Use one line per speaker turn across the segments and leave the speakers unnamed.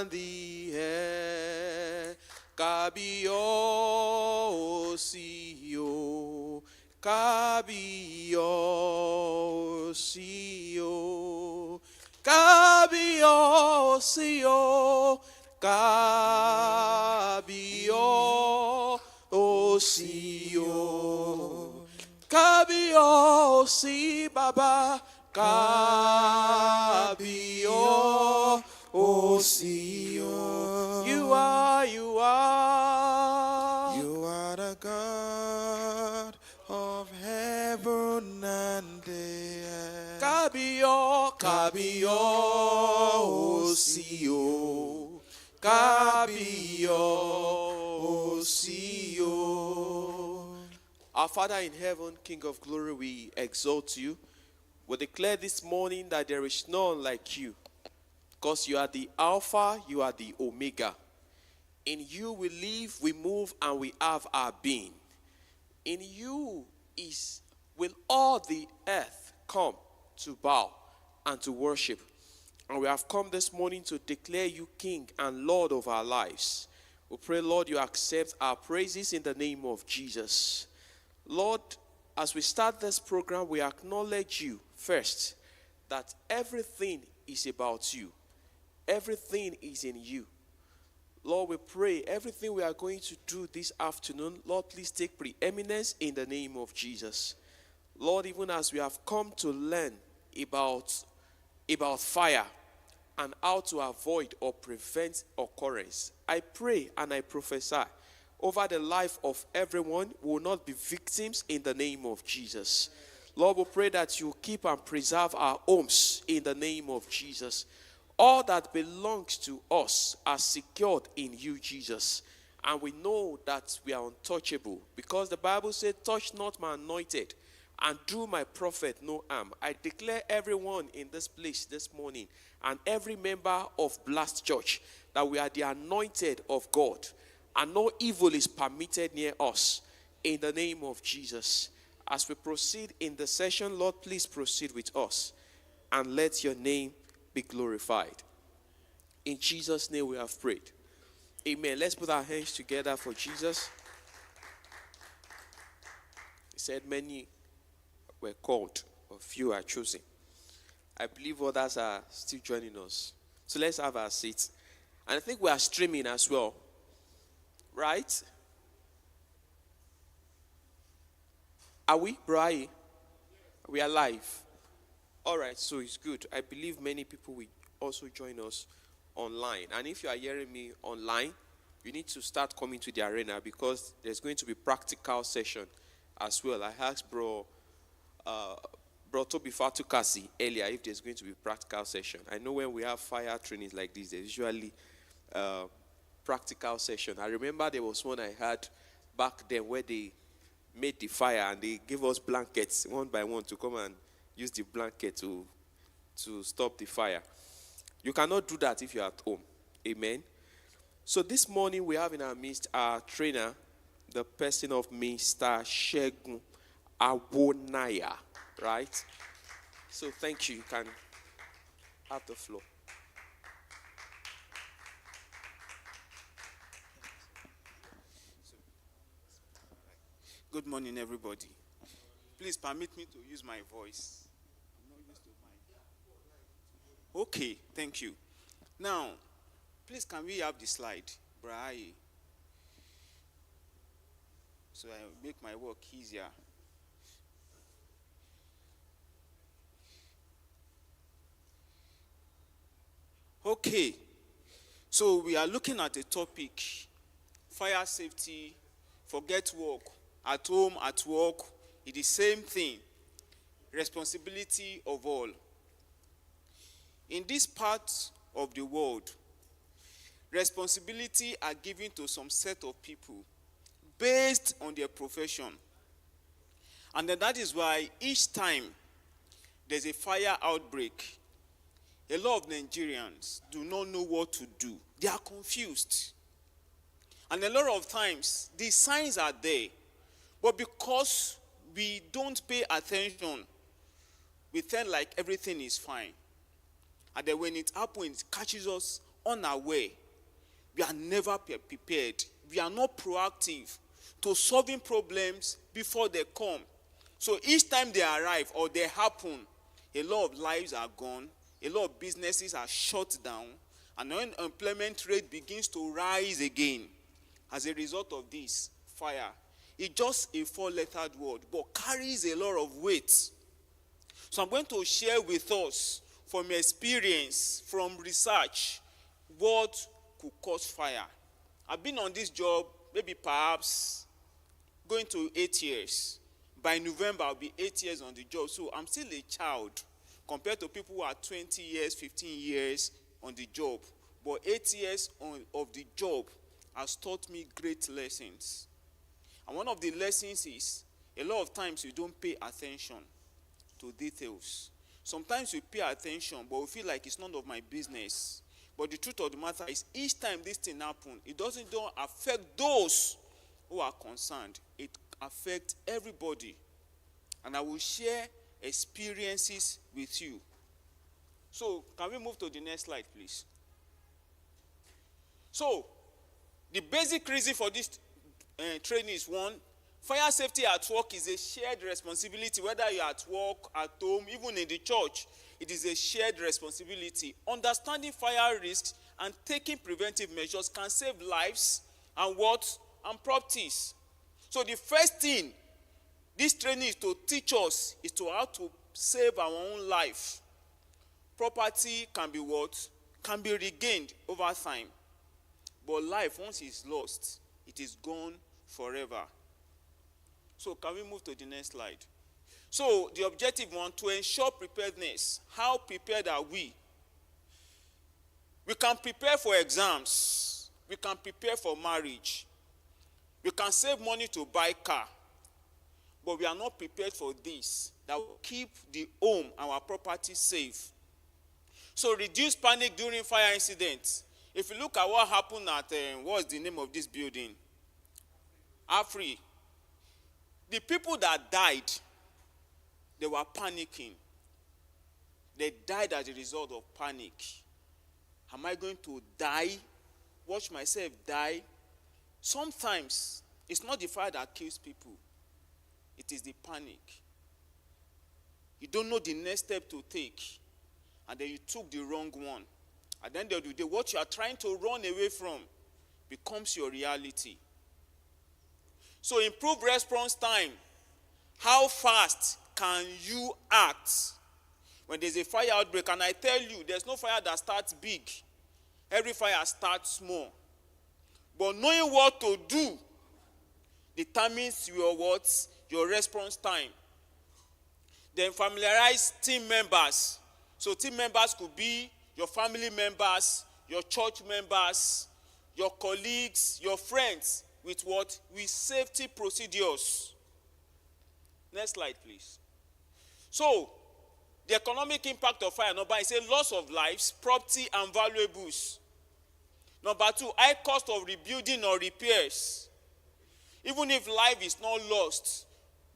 and the air. Kábíyèsí o, kábíyèsí o, kábíyèsí o, kábíyèsí o, kábíyèsí Baba, kábíyèsí o. You are
the God of heaven and the earth.
kábíyèsí o, kábíyèsí o. Our Father in heaven, King of glory, we exalt you. We declare this morning that there is none like you, because you are the Alpha, you are the Omega. In you we live, we move, and we have our being. In you will all the earth come to bow and to worship. And we have come this morning to declare you King and Lord of our lives. We pray, Lord, you accept our praises in the name of Jesus. Lord, as we start this program, we acknowledge you first, that everything is about you. Everything is in you. Lord, we pray everything we are going to do this afternoon, Lord, please take preeminence in the name of Jesus. Lord, even as we have come to learn about fire and how to avoid or prevent occurrence, I pray and I prophesy over the life of everyone who will not be victims in the name of Jesus. Lord, we pray that you keep and preserve our homes in the name of Jesus. All that belongs to us are secured in you, Jesus. And we know that we are untouchable, because the Bible said, touch not my anointed and do my prophet no harm. I declare everyone in this place this morning and every member of Blast Church that we are the anointed of God, and no evil is permitted near us in the name of Jesus. As we proceed in the session, Lord, please proceed with us and let your name be glorified. In Jesus' name we have prayed. Amen. Let's put our hands together for Jesus. He said many were called, but few are chosen. I believe others are still joining us. So let's have our seats. And I think we are streaming as well. Right? Are we, Brian? We are live. All right, so it's good. I believe many people will also join us online. And if you are hearing me online, you need to start coming to the arena, because there's going to be practical session as well. I asked Bro Toby Fatukasi earlier if there's going to be practical session. I know when we have fire trainings like this, there's usually practical session. I remember there was one I had back then where they made the fire and they gave us blankets one by one to come and use the blanket to stop the fire. You cannot do that if you're at home. Amen. So this morning we have in our midst our trainer, the person of Mr. Segun Awonaya. Right? So thank you. You can have the floor.
Good morning, everybody. Please permit me to use my voice. Okay, thank you. Now, please can we have the slide, Brian? So I make my work easier. Okay, so we are looking at a topic, fire safety, forget work, at home, at work, it's the same thing, responsibility of all. In this part of the world, responsibility are given to some set of people based on their profession. And then that is why each time there's a fire outbreak, a lot of Nigerians do not know what to do. They are confused. And a lot of times, the signs are there. But because we don't pay attention, we think like everything is fine. And then when it happens, it catches us unaware, we are never prepared. We are not proactive to solving problems before they come. So each time they arrive or they happen, a lot of lives are gone, a lot of businesses are shut down, and unemployment rate begins to rise again. As a result of this, fire, it's just a four-lettered word, but carries a lot of weight. So I'm going to share with us from experience, from research, what could cause fire. I've been on this job maybe perhaps going to 8 years. By November, I'll be 8 years on the job. So I'm still a child compared to people who are 20 years, 15 years on the job. But 8 years of the job has taught me great lessons. And one of the lessons is, a lot of times you don't pay attention to details. Sometimes we pay attention, but we feel like it's none of my business. But the truth of the matter is, each time this thing happens, it don't affect those who are concerned. It affects everybody. And I will share experiences with you. So, can we move to the next slide, please? So, the basic reason for this training is one, fire safety at work is a shared responsibility, whether you're at work, at home, even in the church. It is a shared responsibility. Understanding fire risks and taking preventive measures can save lives and what? And properties. So the first thing this training is to teach us is to how to save our own life. Property can be what? Can be regained over time. But life, once it's lost, it is gone forever. So can we move to the next slide? So the objective one, to ensure preparedness. How prepared are we? We can prepare for exams. We can prepare for marriage. We can save money to buy car. But we are not prepared for this, that will keep the home, our property safe. So reduce panic during fire incidents. If you look at what happened at, what's the name of this building? Afri. The people that died, they were panicking. They died as a result of panic. Am I going to die? Watch myself die? Sometimes, it's not the fire that kills people. It is the panic. You don't know the next step to take. And then you took the wrong one. At the end of the day, what you are trying to run away from becomes your reality. So improve response time. How fast can you act when there's a fire outbreak? And I tell you, there's no fire that starts big. Every fire starts small. But knowing what to do determines your what? Your response time. Then familiarize team members. So team members could be your family members, your church members, your colleagues, your friends, with what? With safety procedures. Next slide, please. So, the economic impact of fire, number one, is a loss of lives, property, and valuables. Number two, high cost of rebuilding or repairs. Even if life is not lost,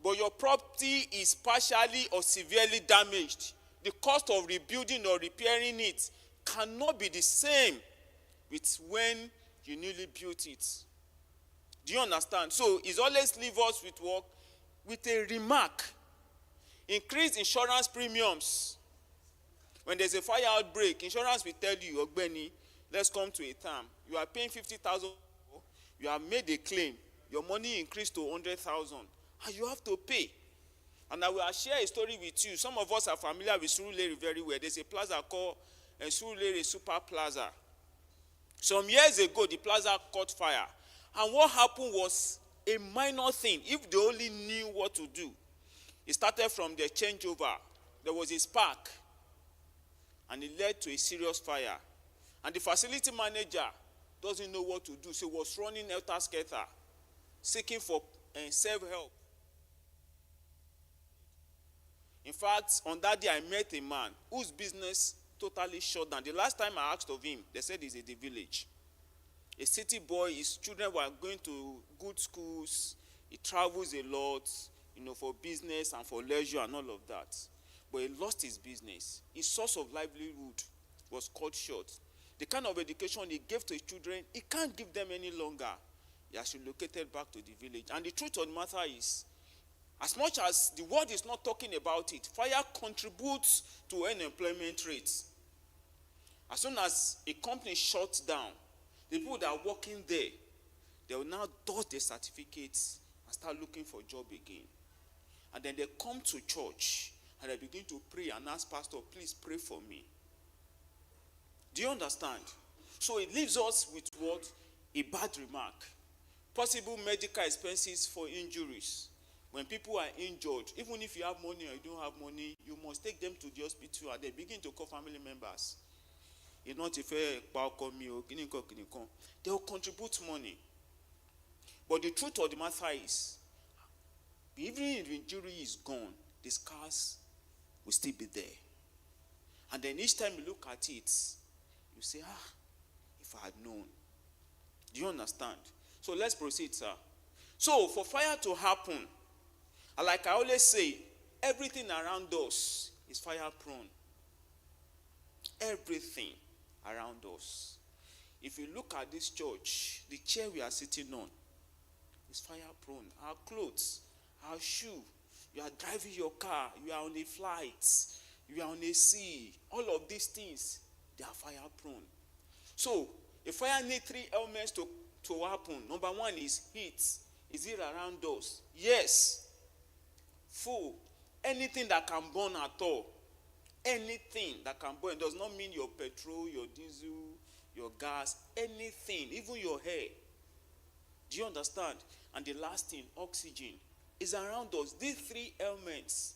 but your property is partially or severely damaged, the cost of rebuilding or repairing it cannot be the same with when you newly built it. Do you understand? So it's always leave us with work with a remark. Increase insurance premiums. When there's a fire outbreak, insurance will tell you, Ogbeni, let's come to a term. You are paying 50,000, you have made a claim, your money increased to 100,000, and you have to pay. And I will share a story with you. Some of us are familiar with Surulere very well. There's a plaza called Surulere Super Plaza. Some years ago, the plaza caught fire. And what happened was a minor thing, if they only knew what to do. It started from the changeover. There was a spark, and it led to a serious fire. And the facility manager doesn't know what to do, so he was running helter-skelter, seeking for self-help. In fact, on that day, I met a man whose business totally shut down. The last time I asked of him, they said he's in the village. A city boy, his children were going to good schools. He travels a lot, for business and for leisure and all of that. But he lost his business. His source of livelihood was cut short. The kind of education he gave to his children, he can't give them any longer. He has relocated back to the village. And the truth of the matter is, as much as the world is not talking about it, fire contributes to unemployment rates. As soon as a company shuts down, the people that are working there, they will now dust their certificates and start looking for a job again. And then they come to church and they begin to pray and ask pastor, please pray for me. Do you understand? So it leaves us with what? A bad remark. Possible medical expenses for injuries. When people are injured, even if you have money or you don't have money, you must take them to the hospital and they begin to call family members. It's not if they will contribute money. But the truth of the matter is, even if the injury is gone, the scars will still be there. And then each time you look at it, you say, if I had known. Do you understand? So let's proceed, sir. So for fire to happen, like I always say, everything around us is fire prone. Everything around us. If you look at this church, the chair we are sitting on is fire prone. Our clothes, our shoe, you are driving your car, you are on a flight, you are on a sea, all of these things, they are fire prone. So, a fire needs 3 elements to happen. Number 1 is heat. Is it around us? Yes. Full. Anything that can burn at all. Anything that can burn. It does not mean your petrol, your diesel, your gas, anything, even your hair. Do you understand? And the last thing, oxygen, is around us. These 3 elements,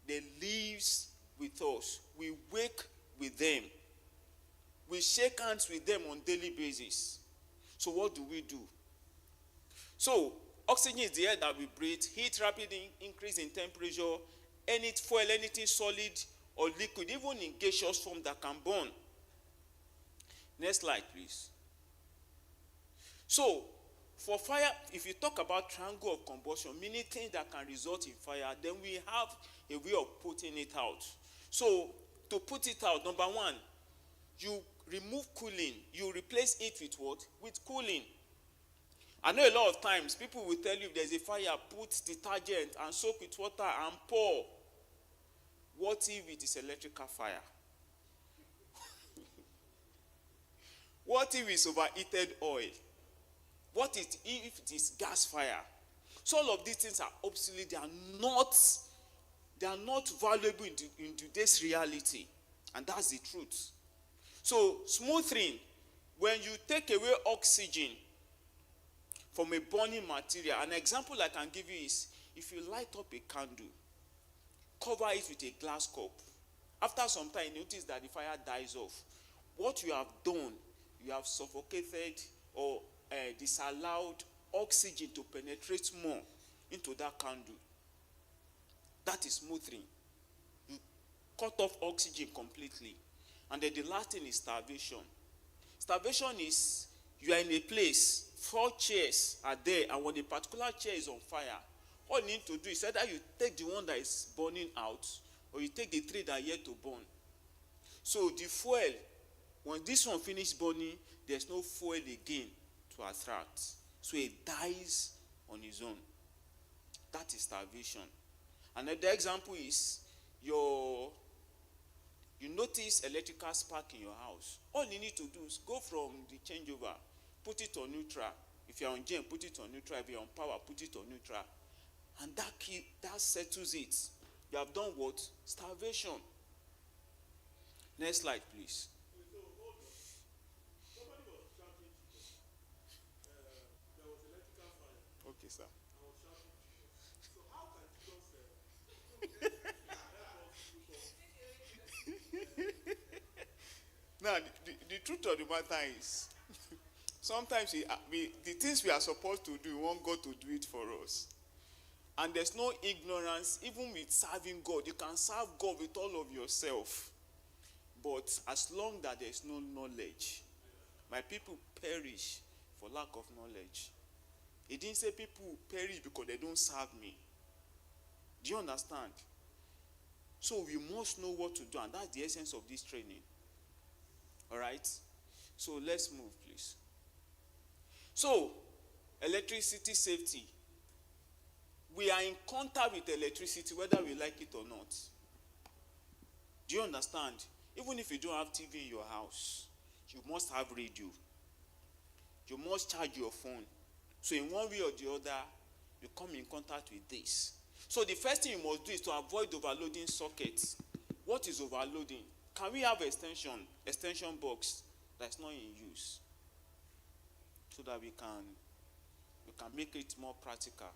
they live with us. We wake with them. We shake hands with them on a daily basis. So what do we do? So, oxygen is the air that we breathe. Heat, rapid increase in temperature. Any fuel, anything solid or liquid, even in gaseous form that can burn. Next slide, please. So, for fire, if you talk about triangle of combustion, meaning things that can result in fire, then we have a way of putting it out. So, to put it out, number 1, you remove cooling. You replace it with what? With cooling. I know a lot of times people will tell you if there's a fire, put detergent and soak with water and pour. What if it is electrical fire? What if it's overheated oil? What if it is gas fire? So all of these things are obsolete. They are not valuable in today's reality. And that's the truth. So, smothering, when you take away oxygen from a burning material, an example I can give you is, if you light up a candle, cover it with a glass cup. After some time, you notice that the fire dies off. What you have done, you have suffocated or disallowed oxygen to penetrate more into that candle. That is smothering. You cut off oxygen completely. And then the last thing is starvation. Starvation is you are in a place, 4 chairs are there, and when a particular chair is on fire, all you need to do is either you take the one that is burning out, or you take the 3 that are yet to burn. So the fuel, when this one finishes burning, there's no fuel again to attract. So it dies on its own. That is starvation. Another example is you notice electrical spark in your house. All you need to do is go from the changeover, put it on neutral. If you're on gen, put it on neutral. If you're on power, put it on neutral. And that settles it. You have done what? Starvation. Next slide, please. Okay, sir. Now, the truth of the matter is, sometimes the things we are supposed to do, we want God to do it for us. And there's no ignorance, even with serving God. You can serve God with all of yourself. But as long that there's no knowledge, my people perish for lack of knowledge. He didn't say people perish because they don't serve me. Do you understand? So we must know what to do, and that's the essence of this training. All right? So let's move, please. So, electricity safety. We are in contact with electricity whether we like it or not. Do you understand? Even if you don't have TV in your house, you must have radio. You must charge your phone. So in one way or the other, you come in contact with this. So the first thing you must do is to avoid overloading sockets. What is overloading? Can we have extension box that's not in use? So that we can make it more practical.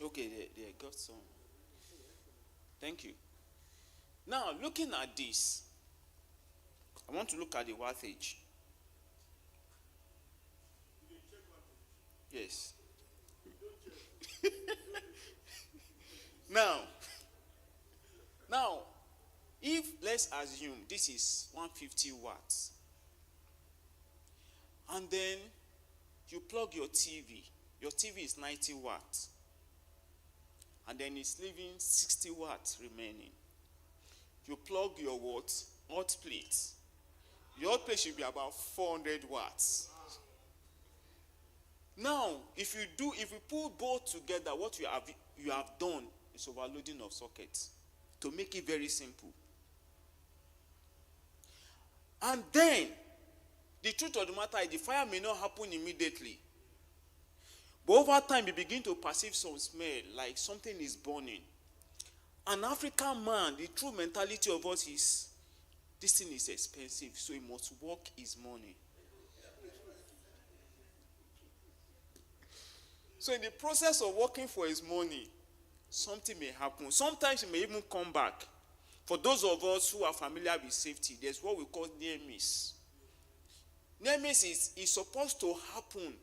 Okay, they got some. Thank you. Now, looking at this, I want to look at the wattage. Yes. Now, if let's assume this is 150 watts, and then you plug your TV is 90 watts, and then it's leaving 60 watts remaining. You plug your hot plate. Your hot plate should be about 400 watts. Now, if you put both together, what you have done is overloading of sockets. To make it very simple. And then, the truth of the matter is the fire may not happen immediately. But over time, you begin to perceive some smell, like something is burning. An African man, the true mentality of us is, this thing is expensive, so he must work his money. So in the process of working for his money, something may happen. Sometimes he may even come back. For those of us who are familiar with safety, there's what we call near miss. Near miss is supposed to happen,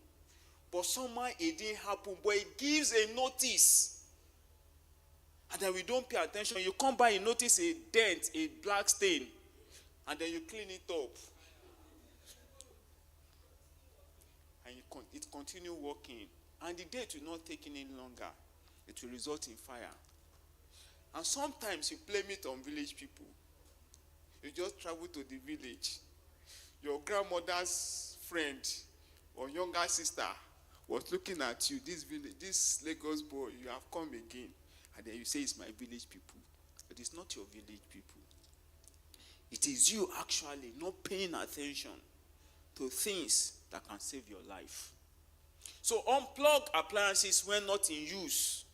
but somehow it didn't happen, but it gives a notice. And then we don't pay attention. You come by, you notice a dent, a black stain, and then you clean it up. And it continue working. And the date will not take any longer. It will result in fire. And sometimes you blame it on village people. You just travel to the village. Your grandmother's friend or younger sister was looking at you, this Lagos boy, you have come again. And then you say it's my village people. But it's not your village people. It is you actually not paying attention to things that can save your life. So unplug appliances when not in use.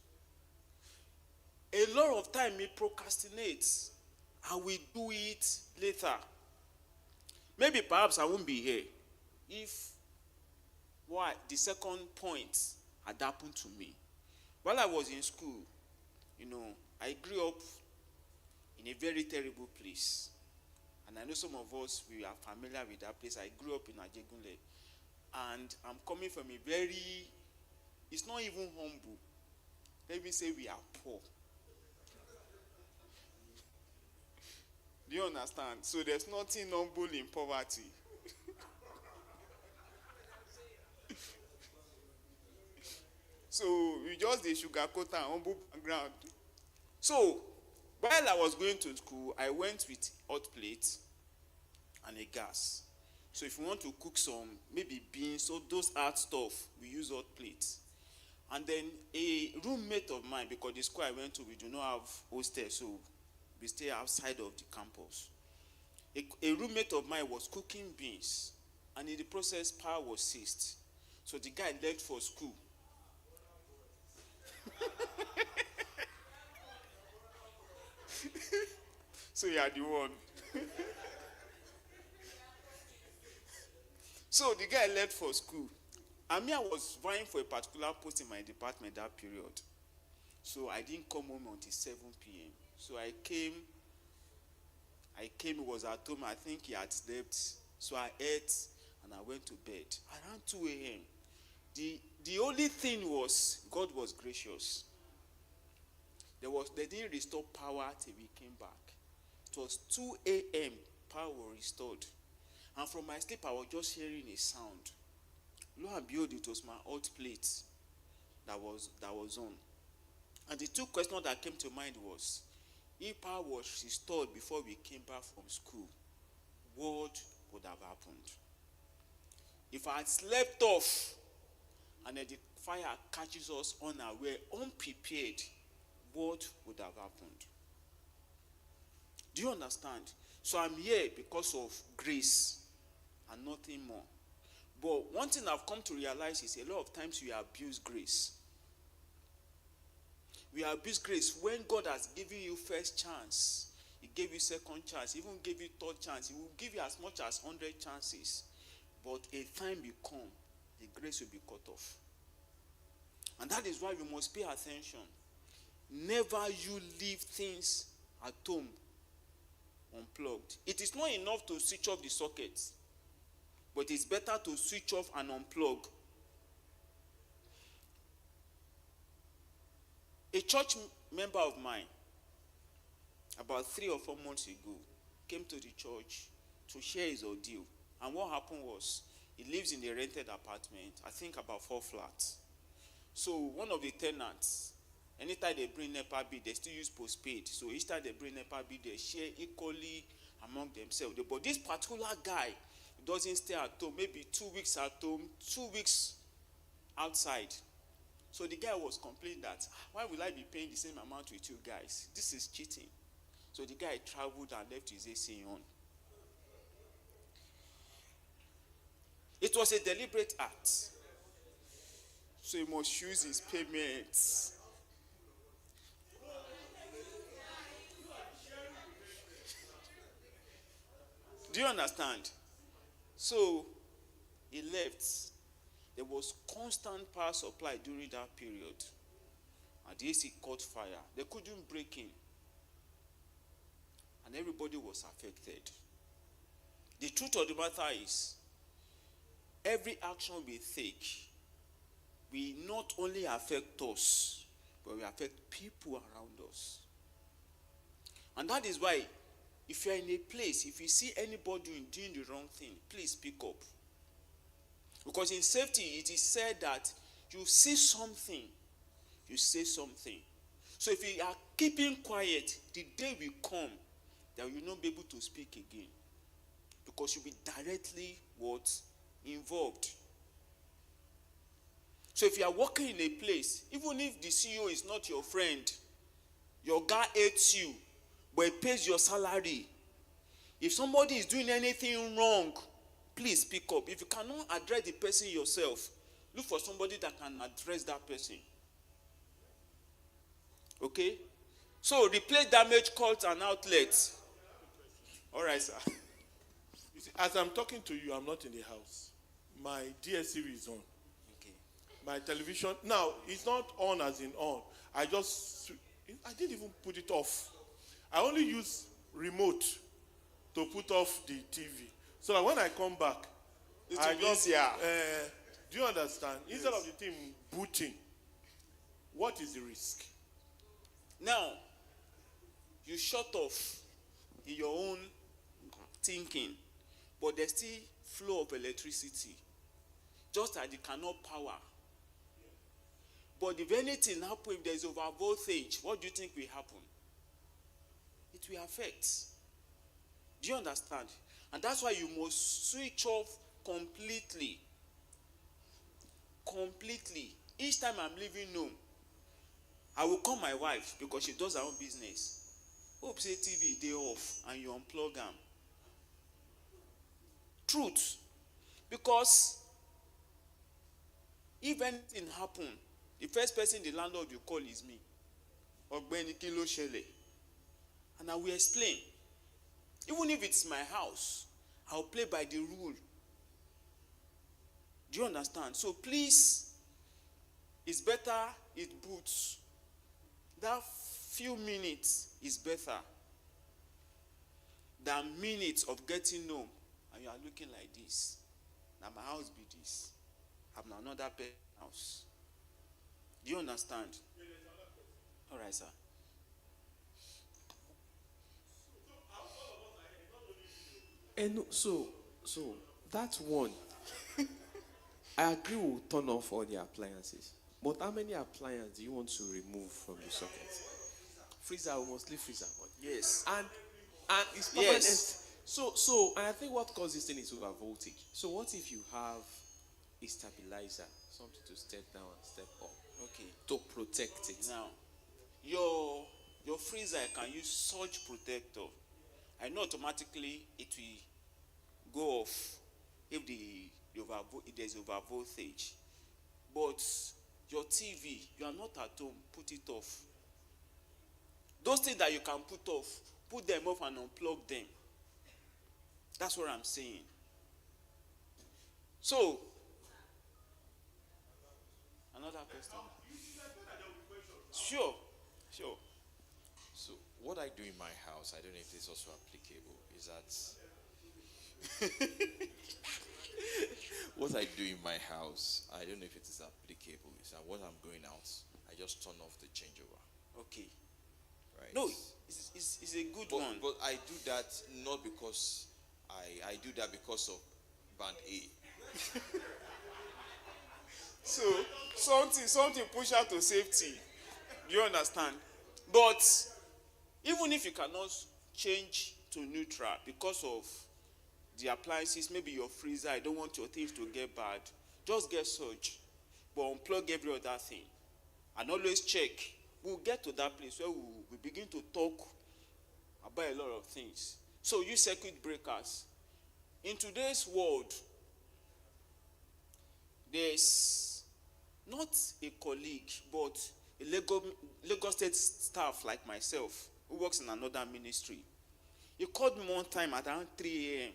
A lot of time we procrastinate and we do it later. Maybe perhaps I won't be here if the second point had happened to me. While I was in school, I grew up in a very terrible place. And I know some of us, we are familiar with that place. I grew up in Ajegunle. And I'm coming from it's not even humble. Let me say we are poor. Do you understand? So there's nothing humble in poverty. So we just the sugarcoat and humble background. So while I was going to school, I went with hot plate and a gas. So if you want to cook some, maybe beans, so those hard stuff, we use hot plates. And then a roommate of mine, because the school I went to, we do not have hostel, so we stay outside of the campus. A roommate of mine was cooking beans, and in the process, power was seized. So the guy left for school. So you are the one. So the guy left for school. And me, I was vying for a particular post in my department that period. So I didn't come home until 7 p.m. So I came, he was at home. I think he had slept. So I ate and I went to bed. Around 2 a.m. The only thing was, God was gracious. They didn't restore power till we came back. It was 2 a.m. power was restored. And from my sleep, I was just hearing a sound. Lo and behold, it was my hot plate that was on. And the two questions that came to mind was, if power was restored before we came back from school, what would have happened? If I had slept off and then the fire catches us unaware, unprepared, what would have happened? Do you understand? So I'm here because of grace and nothing more. But one thing I've come to realize is a lot of times we abuse grace. We abuse grace when God has given you first chance. He gave you second chance, even gave you third chance. He will give you as much as 100 chances. But a time will come, the grace will be cut off. And that is why we must pay attention. Never you leave things at home unplugged. It is not enough to switch off the sockets, but it's better to switch off and unplug. A church member of mine, about 3 or 4 months ago, came to the church to share his ordeal. And what happened was, he lives in a rented apartment, I think about 4 flats. So one of the tenants, anytime they bring NEPA bill, they still use postpaid. So each time they bring NEPA bill, they share equally among themselves. But this particular guy doesn't stay at home, maybe 2 weeks at home, 2 weeks outside. So the guy was complaining that, why will I be paying the same amount with you guys? This is cheating. So the guy traveled and left his AC on. It was a deliberate act. So he must use his payments. Do you understand? So he left. There was constant power supply during that period. And the AC caught fire. They couldn't break in. And everybody was affected. The truth of the matter is, every action we take will not only affect us, but will affect people around us. And that is why, if you're in a place, if you see anybody doing the wrong thing, please speak up. Because in safety, it is said that you see something, you say something. So if you are keeping quiet, the day will come that you will not be able to speak again. Because you'll be directly involved. So if you are working in a place, even if the CEO is not your friend, your guy hates you, but he pays your salary. If somebody is doing anything wrong, please speak up. If you cannot address the person yourself, look for somebody that can address that person. Okay? So replace damaged cords and outlets. All right, sir.
You see, as I'm talking to you, I'm not in the house. My DSTV is on.
Okay.
My television, now, it's not on as in on. I didn't even put it off. I only use remote to put off the TV. So that when I come back, I just, do you understand? Yes. Instead of the thing booting, what is the risk?
Now, you shut off in your own thinking, but there's still flow of electricity. Just that it cannot power. But if anything happens, if there's over voltage, what do you think will happen? It will affect. Do you understand? And that's why you must switch off completely. Completely. Each time I'm leaving home, I will call my wife because she does her own business. Hope say TV day off and you unplug them. Truth. Because if anything happen, the first person the landlord will call is me. Ọ̀gbẹ́ni kí ló ṣẹlẹ̀? And I will explain. Even if it's my house, I'll play by the rule. Do you understand? So please, it's better it boots. That few minutes is better than minutes of getting home and you are looking like this. Now my house be this. I'm another house. Do you understand? All right, sir.
And so that one, I agree we'll turn off all the appliances. But how many appliances do you want to remove from the socket? Freezer, we must leave freezer on.
Yes.
And it's permanent.
Yes.
So and I think what causes this thing is over voltage. So what if you have a stabilizer, something to step down and step up,
Okay.
to protect it?
Now, your freezer can use surge protector. I know automatically it will go off if if there's over voltage. But your TV, you are not at home, put it off. Those things that you can put off, put them off and unplug them. That's what I'm saying. So, another question. Sure.
So what I do in my house, I don't know if this is also applicable, is that what I do in my house, I don't know if it is applicable, is that when I'm going out, I just turn off the changeover.
Okay.
Right?
No, it's a good one.
But I do that not because I do that because of band A.
So something push out to safety. Do you understand? But even if you cannot change to neutral because of the appliances, maybe your freezer, I don't want your things to get bad, just get surge. But unplug every other thing. And always check. We'll get to that place where we begin to talk about a lot of things. So use circuit breakers. In today's world, there's not a colleague, but a Lagos State staff like myself who works in another ministry. He called me one time at around 3 a.m.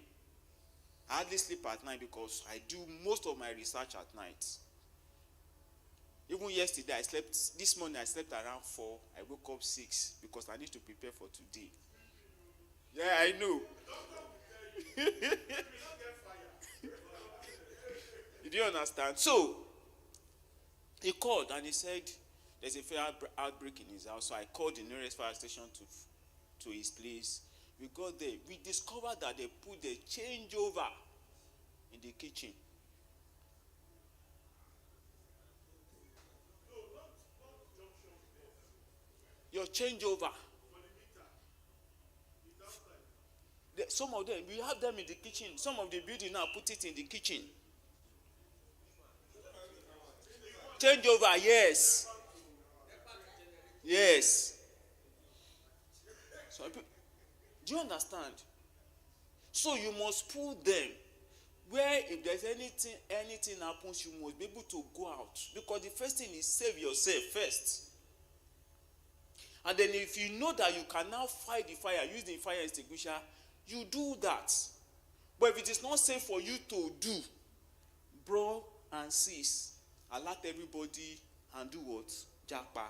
I hardly sleep at night because I do most of my research at night. Even yesterday, this morning I slept around 4. I woke up 6 because I need to prepare for today. Yeah, I know. Did you understand? So, he called and he said there's a fire outbreak in his house. So I called the nearest fire station to his place. We got there. We discovered that they put the changeover in the kitchen. Your changeover. Some of them, we have them in the kitchen. Some of the building now put it in the kitchen. Changeover, yes. Yes. So, do you understand? So you must pull them where if there's anything happens, you must be able to go out. Because the first thing is save yourself first. And then if you know that you can now fight the fire, use the fire extinguisher, you do that. But if it is not safe for you to do, bro and sis, alert everybody and do what? Japa.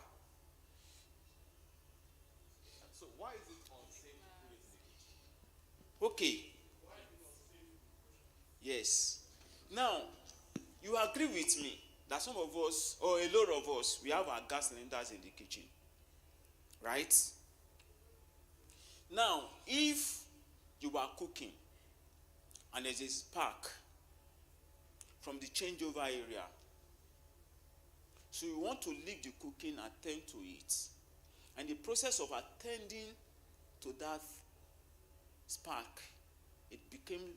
So why is it unsafe to put it in the kitchen?
Okay. Yes. Now, you agree with me that some of us, or a lot of us, we have our gas cylinders in the kitchen. Right? Now, if you are cooking and there's a spark from the changeover area, so you want to leave the cooking, attend to it. And the process of attending to that spark, it became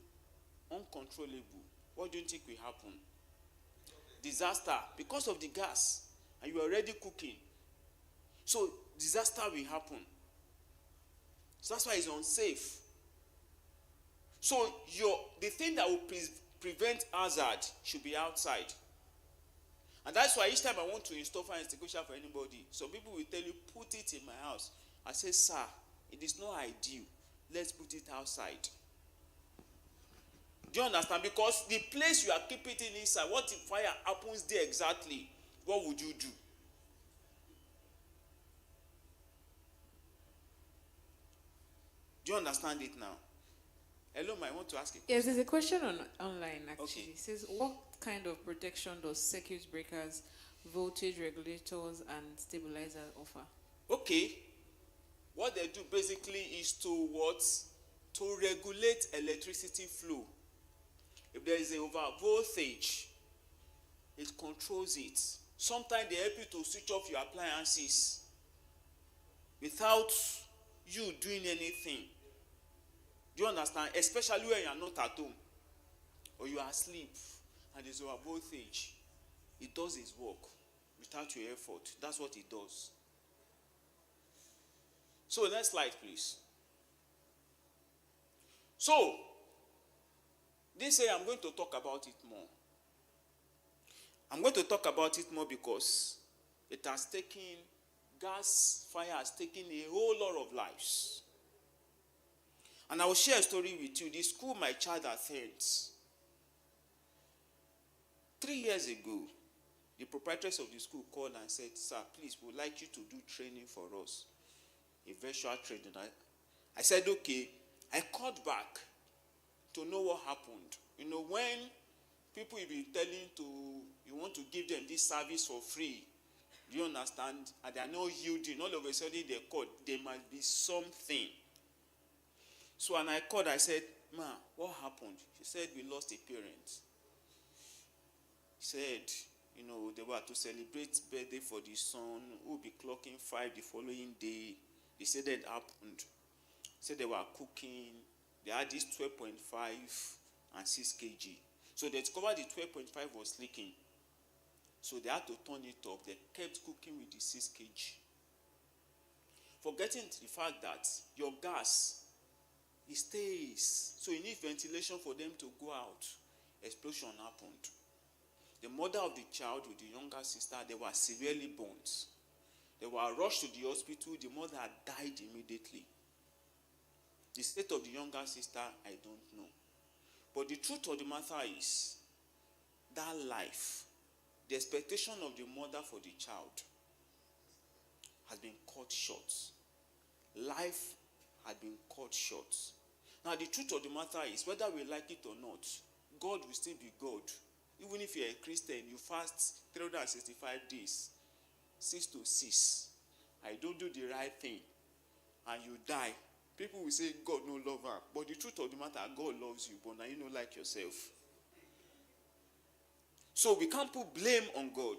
uncontrollable. What do you think will happen? Disaster, because of the gas, and you are already cooking. So disaster will happen. So that's why it's unsafe. So the thing that will prevent hazard should be outside. And that's why each time I want to install fire extinguisher for anybody, some people will tell you, put it in my house. I say, sir, it is not ideal. Let's put it outside. Do you understand? Because the place you are keeping it inside, what if fire happens there exactly? What would you do? Do you understand it now? Hello, I want to ask you.
Yes, there's a question online actually.
Okay.
It says, what kind of protection does circuit breakers, voltage regulators, and stabilizers offer?
Okay. What they do basically is to regulate electricity flow. If there is a over voltage, it controls it. Sometimes they help you to switch off your appliances without you doing anything. Do you understand? Especially when you are not at home or you are asleep and there's over voltage. It does its work without your effort. That's what it does. So next slide, please. So, this year I'm going to talk about it more. I'm going to talk about it more because fire has taken a whole lot of lives. And I will share a story with you. The school my child attends. 3 years ago, the proprietress of the school called and said, "Sir, please, we would like you to do training for us. A virtual training." I said, okay. I called back to know what happened. You know, when people will be telling you want to give them this service for free, do you understand? And they are not yielding. All of a sudden they called. There must be something. So when I called, I said, "Ma, what happened?" She said, "We lost a parent." She said, you know, they were to celebrate birthday for the son who will be clocking 5 the following day. They said that happened. Said they were cooking. They had this 12.5 and 6 kg. So they discovered the 12.5 was leaking. So they had to turn it off. They kept cooking with the 6 kg. Forgetting the fact that your gas, it stays. So you need ventilation for them to go out. Explosion happened. The mother of the child with the younger sister, they were severely burnt. They were rushed to the hospital. The mother died immediately. The state of the younger sister, I don't know. But the truth of the matter is, that life, the expectation of the mother for the child has been cut short. Life had been cut short. Now the truth of the matter is, whether we like it or not, God will still be God. Even if you're a Christian, you fast 365 days, 6 to 6. I don't do the right thing, and you die. People will say God no love her. But the truth of the matter, God loves you, but now you don't like yourself. So we can't put blame on God.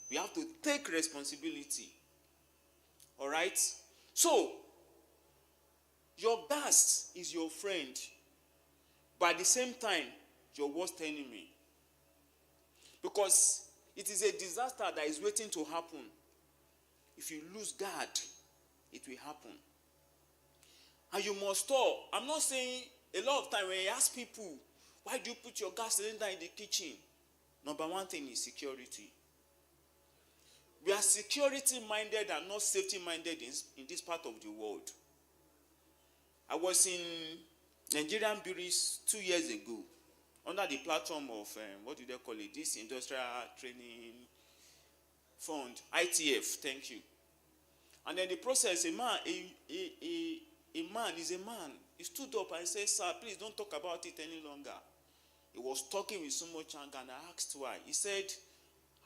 We have to take responsibility. All right? So, your best is your friend, but at the same time, your worst enemy. Because it is a disaster that is waiting to happen. If you lose God, it will happen. And you must store. I'm not saying a lot of time when you ask people, why do you put your gas cylinder in the kitchen? Number one thing is security. We are security-minded and not safety-minded in this part of the world. I was in Nigerian breweries 2 years ago under the platform of, what do they call it? This Industrial Training Fund, ITF, thank you. And then the process, a man is a man. He stood up and said, "Sir, please don't talk about it any longer." He was talking with so much anger, and I asked why. He said,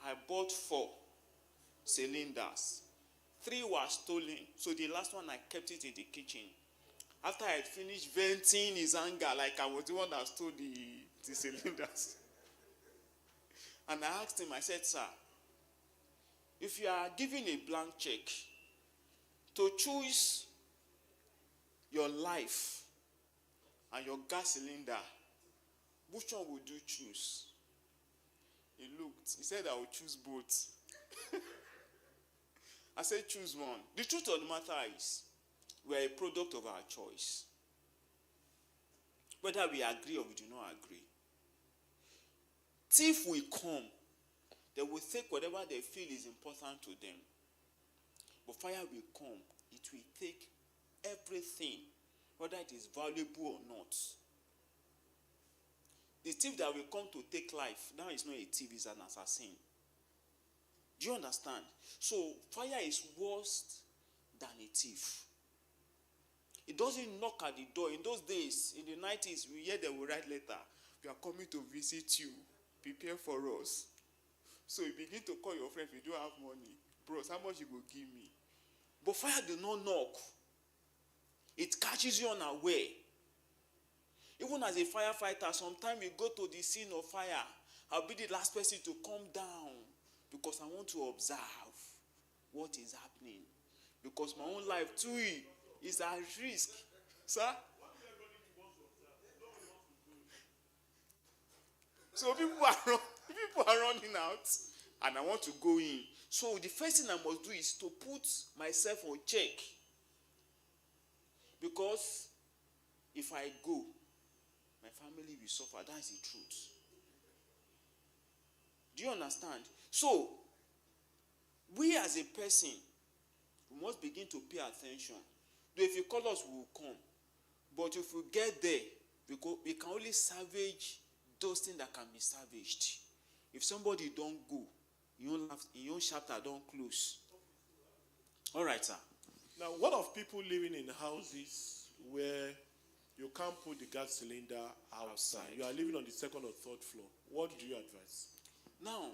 "I bought 4 cylinders. 3 were stolen, so the last one I kept it in the kitchen. After I had finished venting his anger, like I was the one that stole the cylinders." And I asked him, I said, "Sir, if you are given a blank check to choose your life and your gas cylinder, which one would you choose?" He looked. He said, "I would choose both." I said, "Choose one." The truth of the matter is, we are a product of our choice. Whether we agree or we do not agree. Thief will come. They will take whatever they feel is important to them. But fire will come. It will take everything, whether it is valuable or not. The thief that will come to take life, now is not a thief, is an assassin. Do you understand? So fire is worse than a thief. It doesn't knock at the door. In those days, in the 90s, we hear they will write letter. "We are coming to visit you. Prepare for us." So you begin to call your friend, "If you don't have money, bros, how much you go give me?" But fire do not knock. It catches you unaware. Even as a firefighter, sometimes you go to the scene of fire. I'll be the last person to come down because I want to observe what is happening. Because my own life too is at risk. Sir? So people are running out, and I want to go in. So the first thing I must do is to put myself on check. Because if I go, my family will suffer. That's the truth. Do you understand? So, we as a person, we must begin to pay attention. Though if you call us, we will come. But if we get there, we can only salvage those things that can be salvaged. If somebody don't go, your own chapter don't close. All right, sir.
Now, what of people living in houses where you can't put the gas cylinder outside? You are living on the second or third floor. What do you advise?
Now,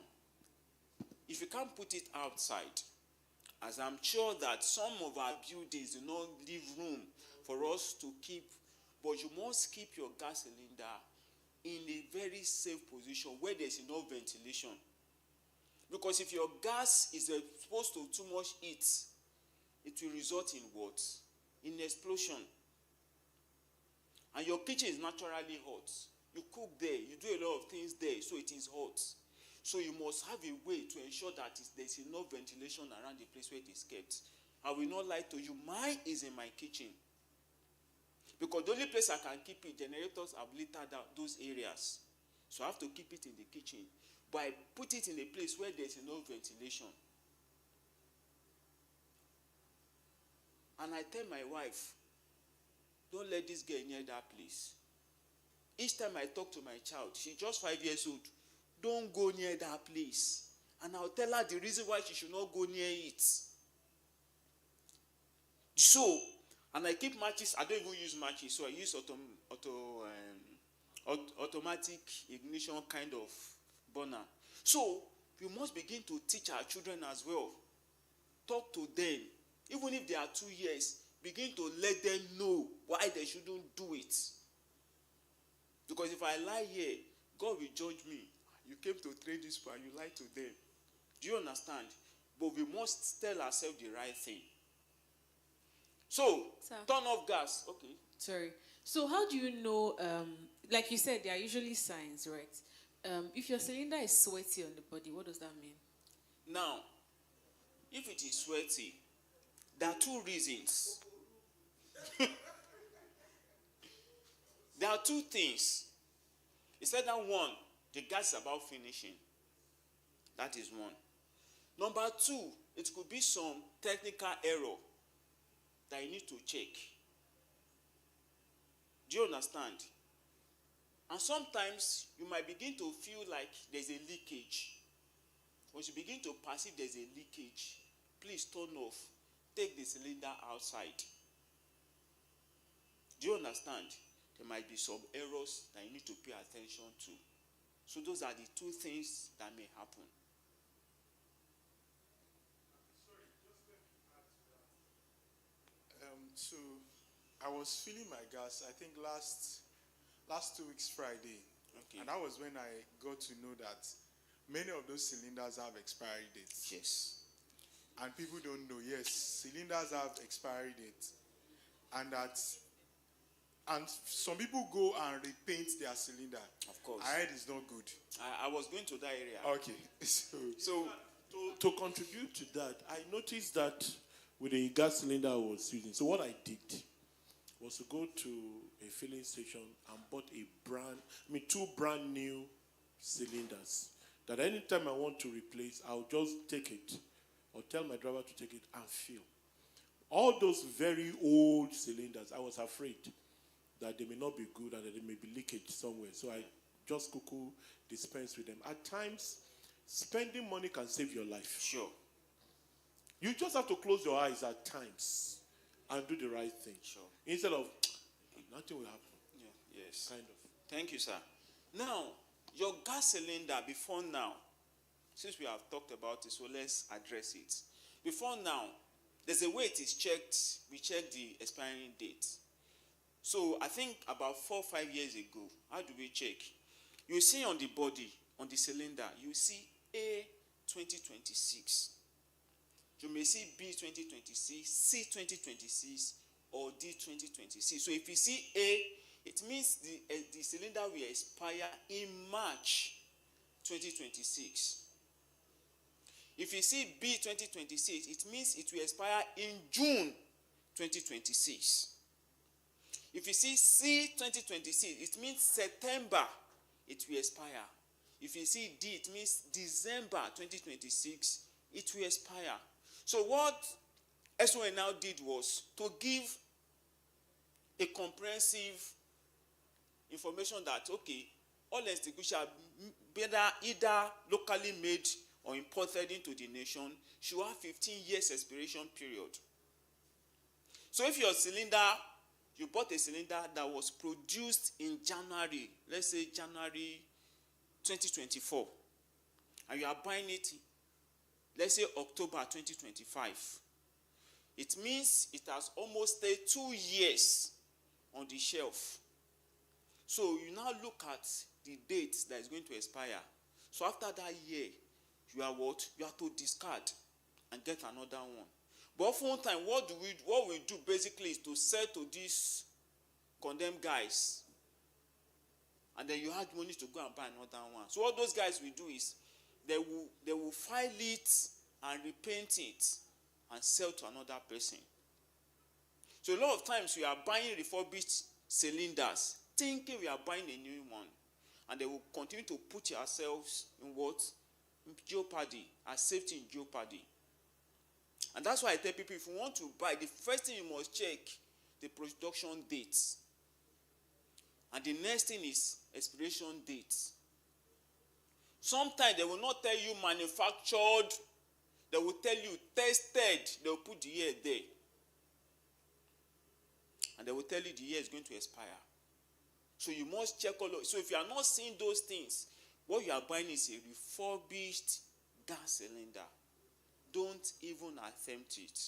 if you can't put it outside, as I'm sure that some of our buildings do not leave room for us to keep, but you must keep your gas cylinder in a very safe position where there's enough ventilation. Because if your gas is exposed to too much heat, it will result in what? In explosion. And your kitchen is naturally hot. You cook there, you do a lot of things there, so it is hot. So you must have a way to ensure that there's enough ventilation around the place where it is kept. I will not lie to you, mine is in my kitchen. Because the only place I can keep it, generators have littered out those areas. So I have to keep it in the kitchen. But I put it in a place where there's enough ventilation. And I tell my wife, don't let this girl near that place. Each time I talk to my child, she's just 5 years old, don't go near that place. And I'll tell her the reason why she should not go near it. So, and I keep matches. I don't even use matches, so I use automatic ignition kind of burner. So, we must begin to teach our children as well. Talk to them. Even if they are 2 years, begin to let them know why they shouldn't do it. Because if I lie here, God will judge me. You came to train this people and you lied to them. Do you understand? But we must tell ourselves the right thing. So,
Sir.
turn off gas. Okay.
Sorry. So how do you know, like you said, there are usually signs, right? If your cylinder is sweaty on the body, what does that mean?
Now, if it is sweaty, there are two reasons. There are two things. He said that one, the gas is about finishing. That is one. Number two, it could be some technical error that you need to check. Do you understand? And sometimes you might begin to feel like there's a leakage. Once you begin to perceive there's a leakage, please turn off. Take the cylinder outside. Do you understand? There might be some errors that you need to pay attention to. So those are the two things that may happen.
So I was filling my gas, I think last 2 weeks Friday.
Okay.
And that was when I got to know that many of those cylinders have expiry dates.
Yes.
And people don't know, yes, cylinders have expiry dates. And some people go and repaint their cylinder.
Of course.
I heard it's not good.
I was going to that area.
Okay.
So
to contribute to that, I noticed that with the gas cylinder I was using, so what I did was to go to a filling station and bought two brand new cylinders. That anytime I want to replace, I'll just take it or tell my driver to take it and fill. All those very old cylinders, I was afraid that they may not be good and that there may be leakage somewhere. So I just cuckoo dispense with them. At times, spending money can save your life.
sure.
You just have to close your eyes at times and do the right thing.
Sure.
Instead of, nothing will happen.
Yeah, yes.
Kind of.
Thank you, sir. Now, your gas cylinder, before now, since we have talked about it, so let's address it. Before now, there's a way it is checked. We check the expiring date. So I think about 4 or 5 years ago, how do we check? You see on the body, on the cylinder, you see 2026. You may see B 2026, C 2026, or D 2026. So if you see A, it means the cylinder will expire in March 2026. If you see B 2026, it means it will expire in June 2026. If you see C 2026, it means September it will expire. If you see D, it means December 2026 it will expire. So what SON now did was to give a comprehensive information that, okay, all extinguishers either locally made or imported into the nation should have 15 years expiration period. So if your cylinder, you bought a cylinder that was produced in January, let's say January 2024, and you are buying it, let's say October 2025, it means it has almost stayed 2 years on the shelf. So you now look at the date that is going to expire. So after that year, you are what? You have to discard and get another one. But oftentimes, what we do basically is to sell to these condemned guys, and then you have money to go and buy another one. So what those guys will do is they will file it and repaint it and sell to another person. So a lot of times we are buying refurbished cylinders thinking we are buying a new one, and they will continue to put yourselves in what? In jeopardy, as safety in jeopardy. And that's why I tell people, if you want to buy, the first thing you must check the production dates. And the next thing is expiration dates. Sometimes they will not tell you manufactured, they will tell you tested, they will put the year there. And they will tell you the year is going to expire. So you must check all of it. So if you are not seeing those things, what you are buying is a refurbished gas cylinder. Don't even attempt it.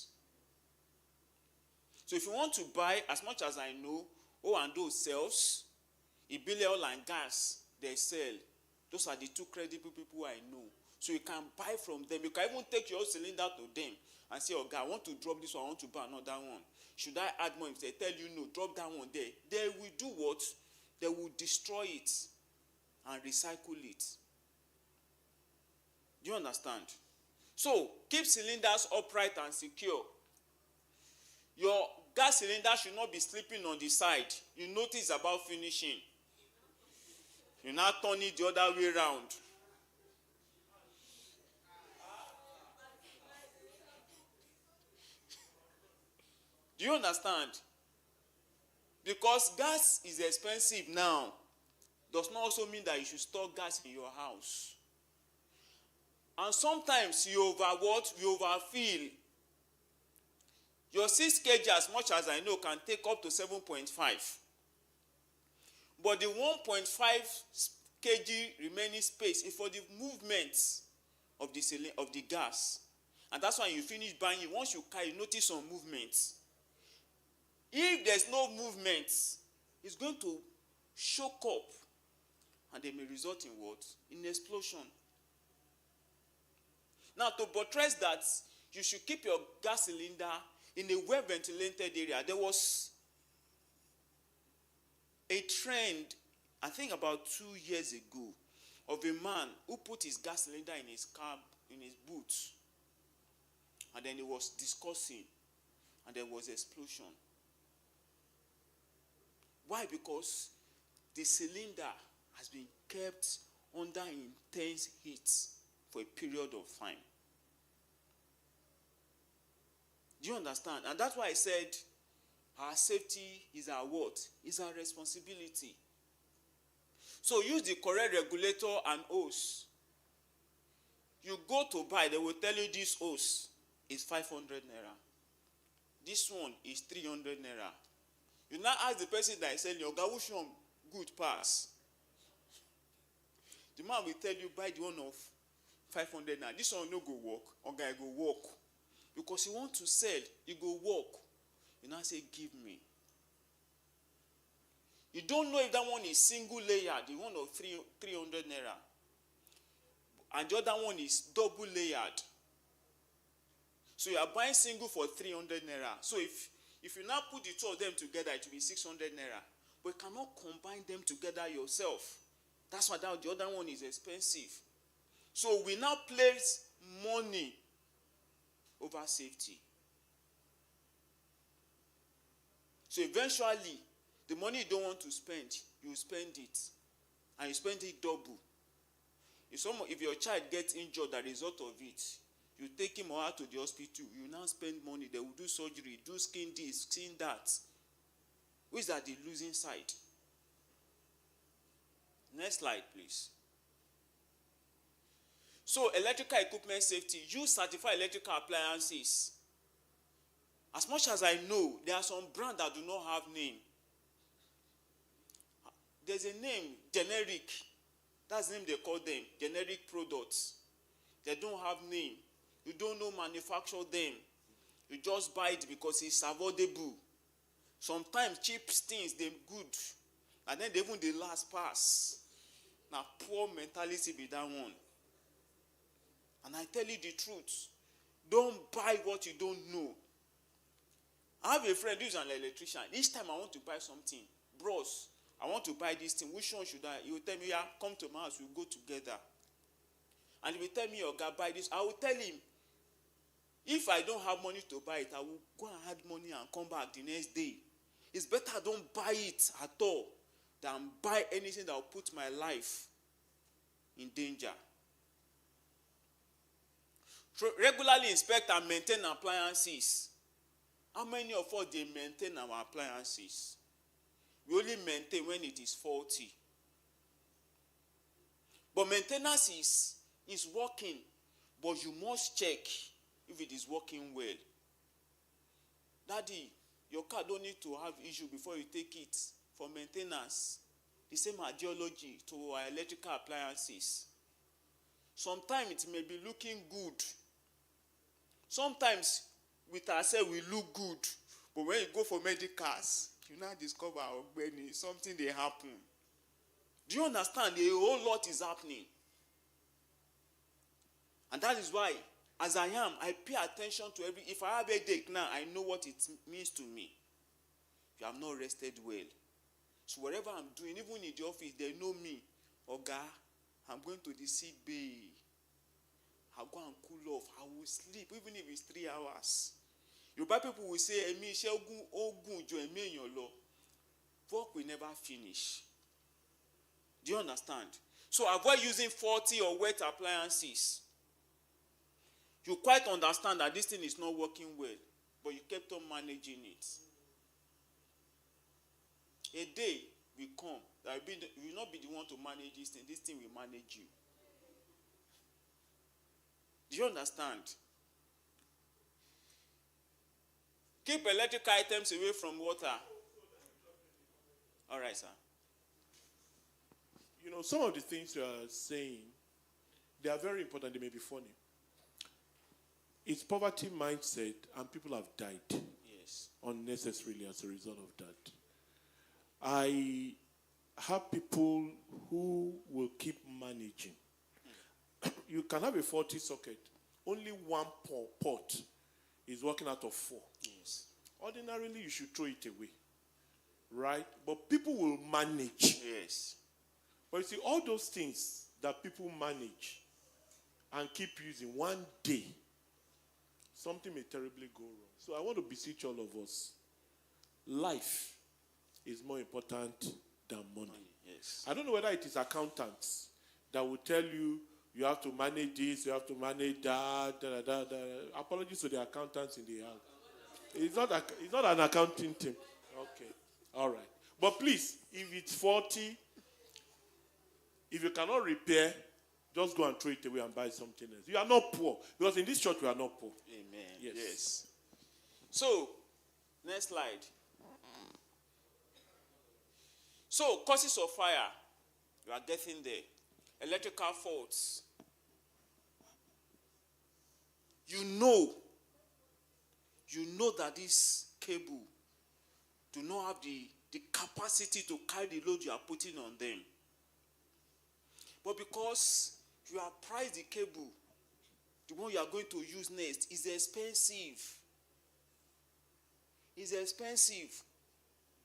So if you want to buy, as much as I know, O&O sells, Ibile Oil and Gas, they sell. Those are the two credible people I know. So you can buy from them. You can even take your cylinder to them and say, oh God, I want to drop this one, I want to buy another one. Should I add more? If they tell you no, drop that one there. They will do what? They will destroy it and recycle it. Do you understand? So, keep cylinders upright and secure. Your gas cylinder should not be sleeping on the side. You notice about finishing. You now turn it the other way around. Do you understand? Because gas is expensive now, does not also mean that you should store gas in your house. And sometimes you overfill. Your 6 kg, as much as I know, can take up to 7.5. But the 1.5 kg remaining space is for the movements of the gas. And that's why you finish buying it. Once you carry, you notice some movements. If there's no movement, it's going to shock up. And they may result in what? In explosion. Now, to buttress that, you should keep your gas cylinder in a well-ventilated area. There was a trend, I think about 2 years ago, of a man who put his gas cylinder in his cab, in his boot. And then he was discussing, and there was an explosion. Why? Because the cylinder has been kept under intense heat for a period of time. Do you understand? And that's why I said our safety is our what? Is our responsibility. So use the correct regulator and hose. You go to buy, they will tell you this hose is 500 naira. This one is 300 naira. You now ask the person that is selling, Oga, which one good pass? The man will tell you, buy the one of 500 naira. This one no go work. Oga, go work. Because you want to sell, you go work. You now say, give me. You don't know if that one is single layer, the one of 300 naira. and the other one is double layered. So you are buying single for 300 naira. So if you now put the two of them together, it will be 600 naira. But you cannot combine them together yourself. That's why the other one is expensive. So we now place money over safety. So eventually, the money you don't want to spend, you spend it. And you spend it double. If your child gets injured as a result of it, you take him or her to the hospital, you now spend money, they will do surgery, do skin this, skin that. Which is at the losing side. Next slide, please. So, electrical equipment safety. You certify electrical appliances. As much as I know, there are some brands that do not have name. There's a name, generic. That's the name they call them, generic products. They don't have name. You don't know manufacture them. You just buy it because it's affordable. Sometimes cheap things, they're good. And then even the last pass. Now, poor mentality be that one. And I tell you the truth. Don't buy what you don't know. I have a friend who's an electrician. Each time I want to buy something, bros, I want to buy this thing. Which one should I? He will tell me, yeah, come to my house, we'll go together. And he will tell me, Oga, buy this. I will tell him, if I don't have money to buy it, I will go and add money and come back the next day. It's better I don't buy it at all than buy anything that will put my life in danger. Regularly inspect and maintain appliances. How many of us they maintain our appliances? We only maintain when it is faulty. But maintenance is working, but you must check if it is working well. Daddy, your car don't need to have issue before you take it for maintenance. The same ideology to our electrical appliances. Sometimes it may be looking good. Sometimes with ourselves we look good, but when you go for medicals, you now discover something they happen. Do you understand? A whole lot is happening. And that is why, as I am, I pay attention to if I have a headache now, I know what it means to me. You have not rested well. So whatever I'm doing, even in the office, they know me. Oga, I'm going to the sick bay. I'll go and cool off. I will sleep, even if it's 3 hours. Yoruba people will say, work will never finish. Do you understand? So avoid using faulty or wet appliances. You quite understand that this thing is not working well, but you kept on managing it. A day will come that you will not be the one to manage this thing. This thing will manage you. Do you understand? Keep electrical items away from water. All right, sir.
You know, some of the things you are saying, they are very important. They may be funny. It's poverty mindset, and people have died.
Yes.
Unnecessarily as a result of that. I have people who will keep managing. You can have a faulty socket. Only one port is working out of 4.
Yes.
Ordinarily, you should throw it away. Right? But people will manage.
Yes.
But you see, all those things that people manage and keep using, one day, something may terribly go wrong. So I want to beseech all of us. Life is more important than money.
Yes.
I don't know whether it is accountants that will tell you, you have to manage this, you have to manage that, Apologies to the accountants in the house. It's not an accounting team. Okay. All right. But please, if it's faulty, if you cannot repair, just go and throw it away and buy something else. You are not poor. Because in this church, we are not poor.
Amen.
Yes.
So, next slide. So, causes of fire. You are getting there. Electrical faults. You know that this cable do not have the capacity to carry the load you are putting on them. But because You have priced the cable. The one you are going to use next is expensive. It's expensive.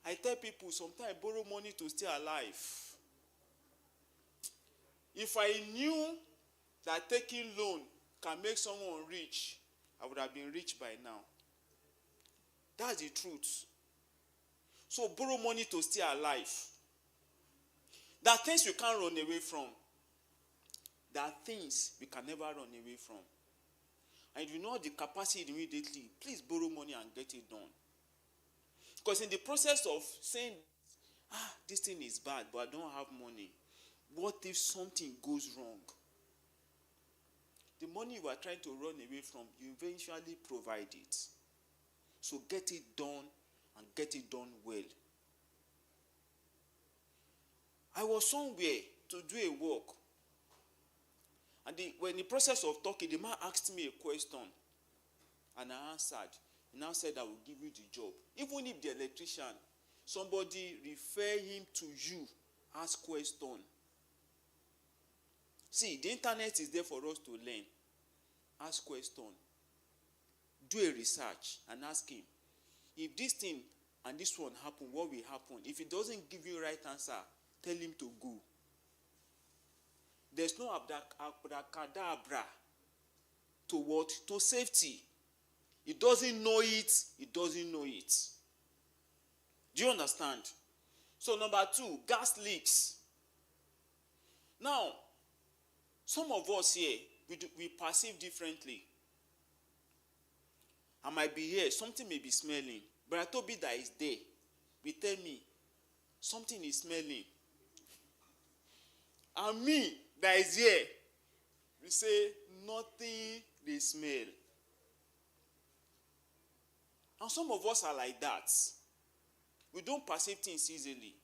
I tell people sometimes borrow money to stay alive. If I knew that taking loan can make someone rich, I would have been rich by now. That's the truth. So borrow money to stay alive. There are things you can't run away from. There are things we can never run away from. And if you know the capacity immediately, please borrow money and get it done. Because in the process of saying, this thing is bad, but I don't have money. What if something goes wrong? The money you are trying to run away from, you eventually provide it. So get it done and get it done well. I was somewhere to do a work. And when in the process of talking, the man asked me a question. And I answered. He now said, I will give you the job. Even if the electrician, somebody refer him to you, ask question. See, the internet is there for us to learn. Ask question. Do a research and ask him. If this thing and this one happen, what will happen? If he doesn't give you right answer, tell him to go. There's no abracadabra to what? To safety. He doesn't know it. He doesn't know it. Do you understand? So number 2, gas leaks. Now, some of us here, we perceive differently. I might be here, something may be smelling. But I told you that is there. We tell me, something is smelling. And me, that is here, we say, nothing they smell. And some of us are like that. We don't perceive things easily.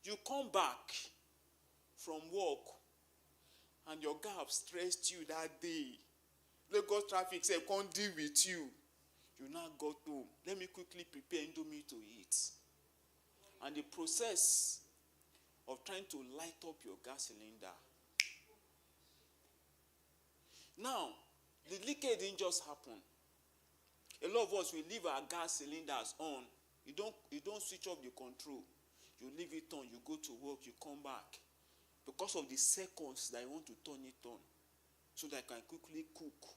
You come back from work and your guy have stressed you that day. Lagos traffic said, can't deal with you. You now got home. Let me quickly prepare Indomie to eat. And the process of trying to light up your gas cylinder. Now, the leakage didn't just happen. A lot of us will leave our gas cylinders on. You don't switch off the control. You leave it on. You go to work. You come back. Because of the seconds that you want to turn it on. So that I can quickly cook.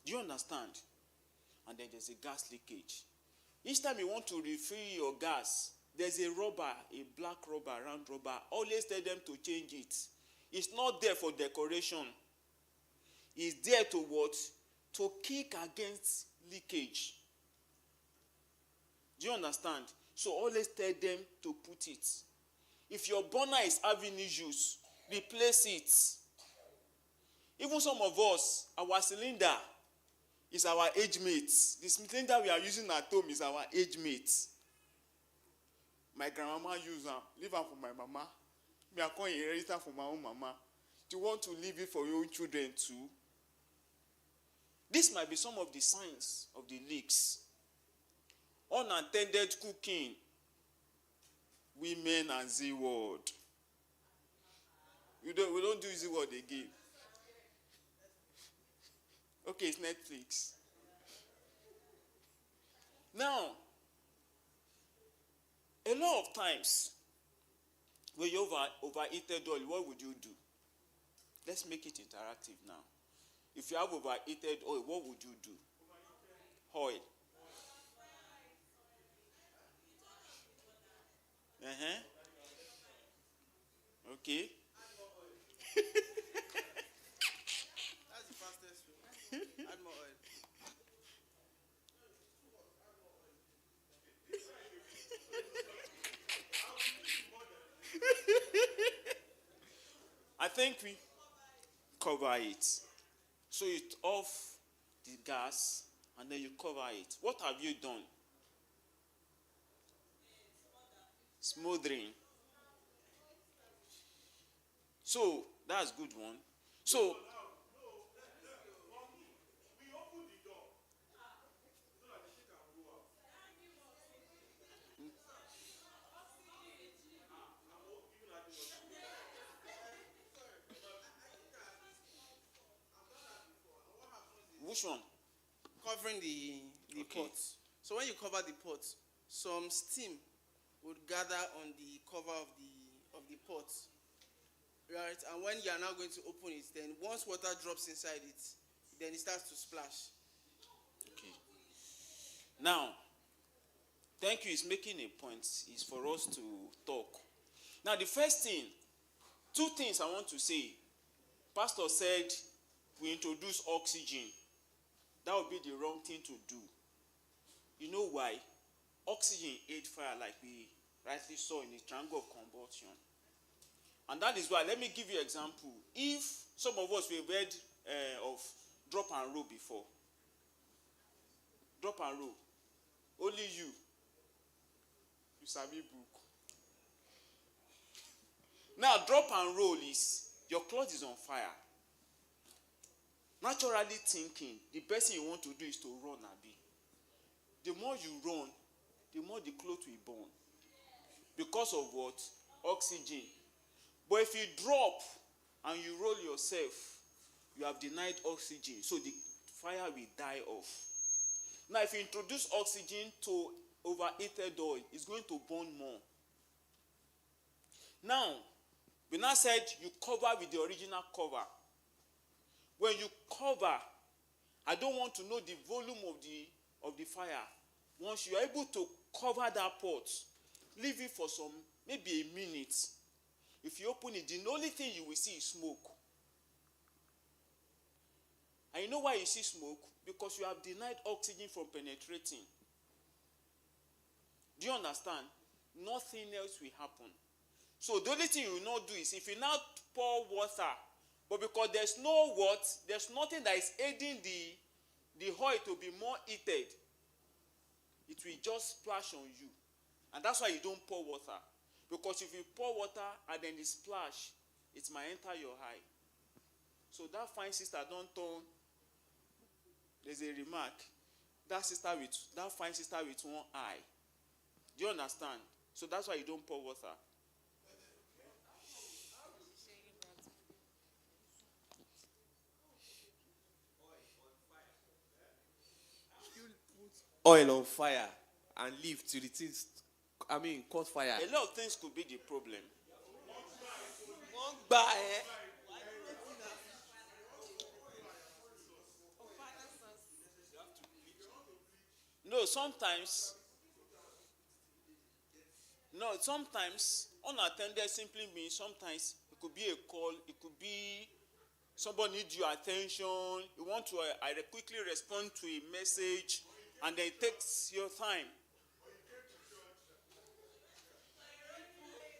Do you understand? And then there's a gas leakage. Each time you want to refill your gas, there's a rubber, a black rubber, round rubber. Always tell them to change it. It's not there for decoration. It's there to what? To kick against leakage. Do you understand? So always tell them to put it. If your burner is having issues, replace it. Even some of us, our cylinder is our age mate. The cylinder we are using at home is our age mate. My grandmama use them. Leave them for my mama. Me, I can't inherit them for my own mama. Do you want to leave it for your own children too? This might be some of the signs of the leaks. Unattended cooking. Women and Z word. We don't do Z word again. Okay, it's Netflix. Now, a lot of times, when you overheated oil, what would you do? Let's make it interactive now. If you have overheated oil, what would you do? Oil. Okay.
That's the fastest way. Add more oil.
I think we cover it. So you off the gas and then you cover it. What have you done? Smothering. So that's good one. So Which one?
Covering the
Okay.
pot. So when you cover the pot, some steam would gather on the cover of the pot. Right? And when you are now going to open it, then once water drops inside it, then it starts to splash.
Okay. Now, thank you. Is making a point. Is for us to talk. Now, the first thing, two things I want to say. Pastor said we introduce oxygen. That would be the wrong thing to do. You know why? Oxygen aid fire, like we rightly saw in the triangle of combustion. And that is why, let me give you an example. If some of us we've heard of drop and roll before. Drop and roll. Only you sabi book. Now, drop and roll is your cloth is on fire. Naturally thinking, the best thing you want to do is to run, abi. The more you run, the more the cloth will burn. Because of what? Oxygen. But if you drop and you roll yourself, you have denied oxygen, so the fire will die off. Now, if you introduce oxygen to overheated oil, it's going to burn more. Now, we now said you cover with the original cover. When you cover, I don't want to know the volume of the fire. Once you are able to cover that pot, leave it for some, maybe a minute. If you open it, the only thing you will see is smoke. And you know why you see smoke? Because you have denied oxygen from penetrating. Do you understand? Nothing else will happen. So the only thing you will not do is, if you now pour water, but because there's no what, there's nothing that is aiding the oil to be more heated, it will just splash on you. And that's why you don't pour water. Because if you pour water and then it splash, it might enter your eye. So that fine sister don't turn. There's a remark. That fine sister with one eye. Do you understand? So that's why you don't pour water.
Oil on fire and leave till it is, caught fire.
A lot of things could be the problem. No, sometimes unattended simply means sometimes it could be a call, it could be somebody needs your attention, you want to quickly respond to a message, and then it takes your time.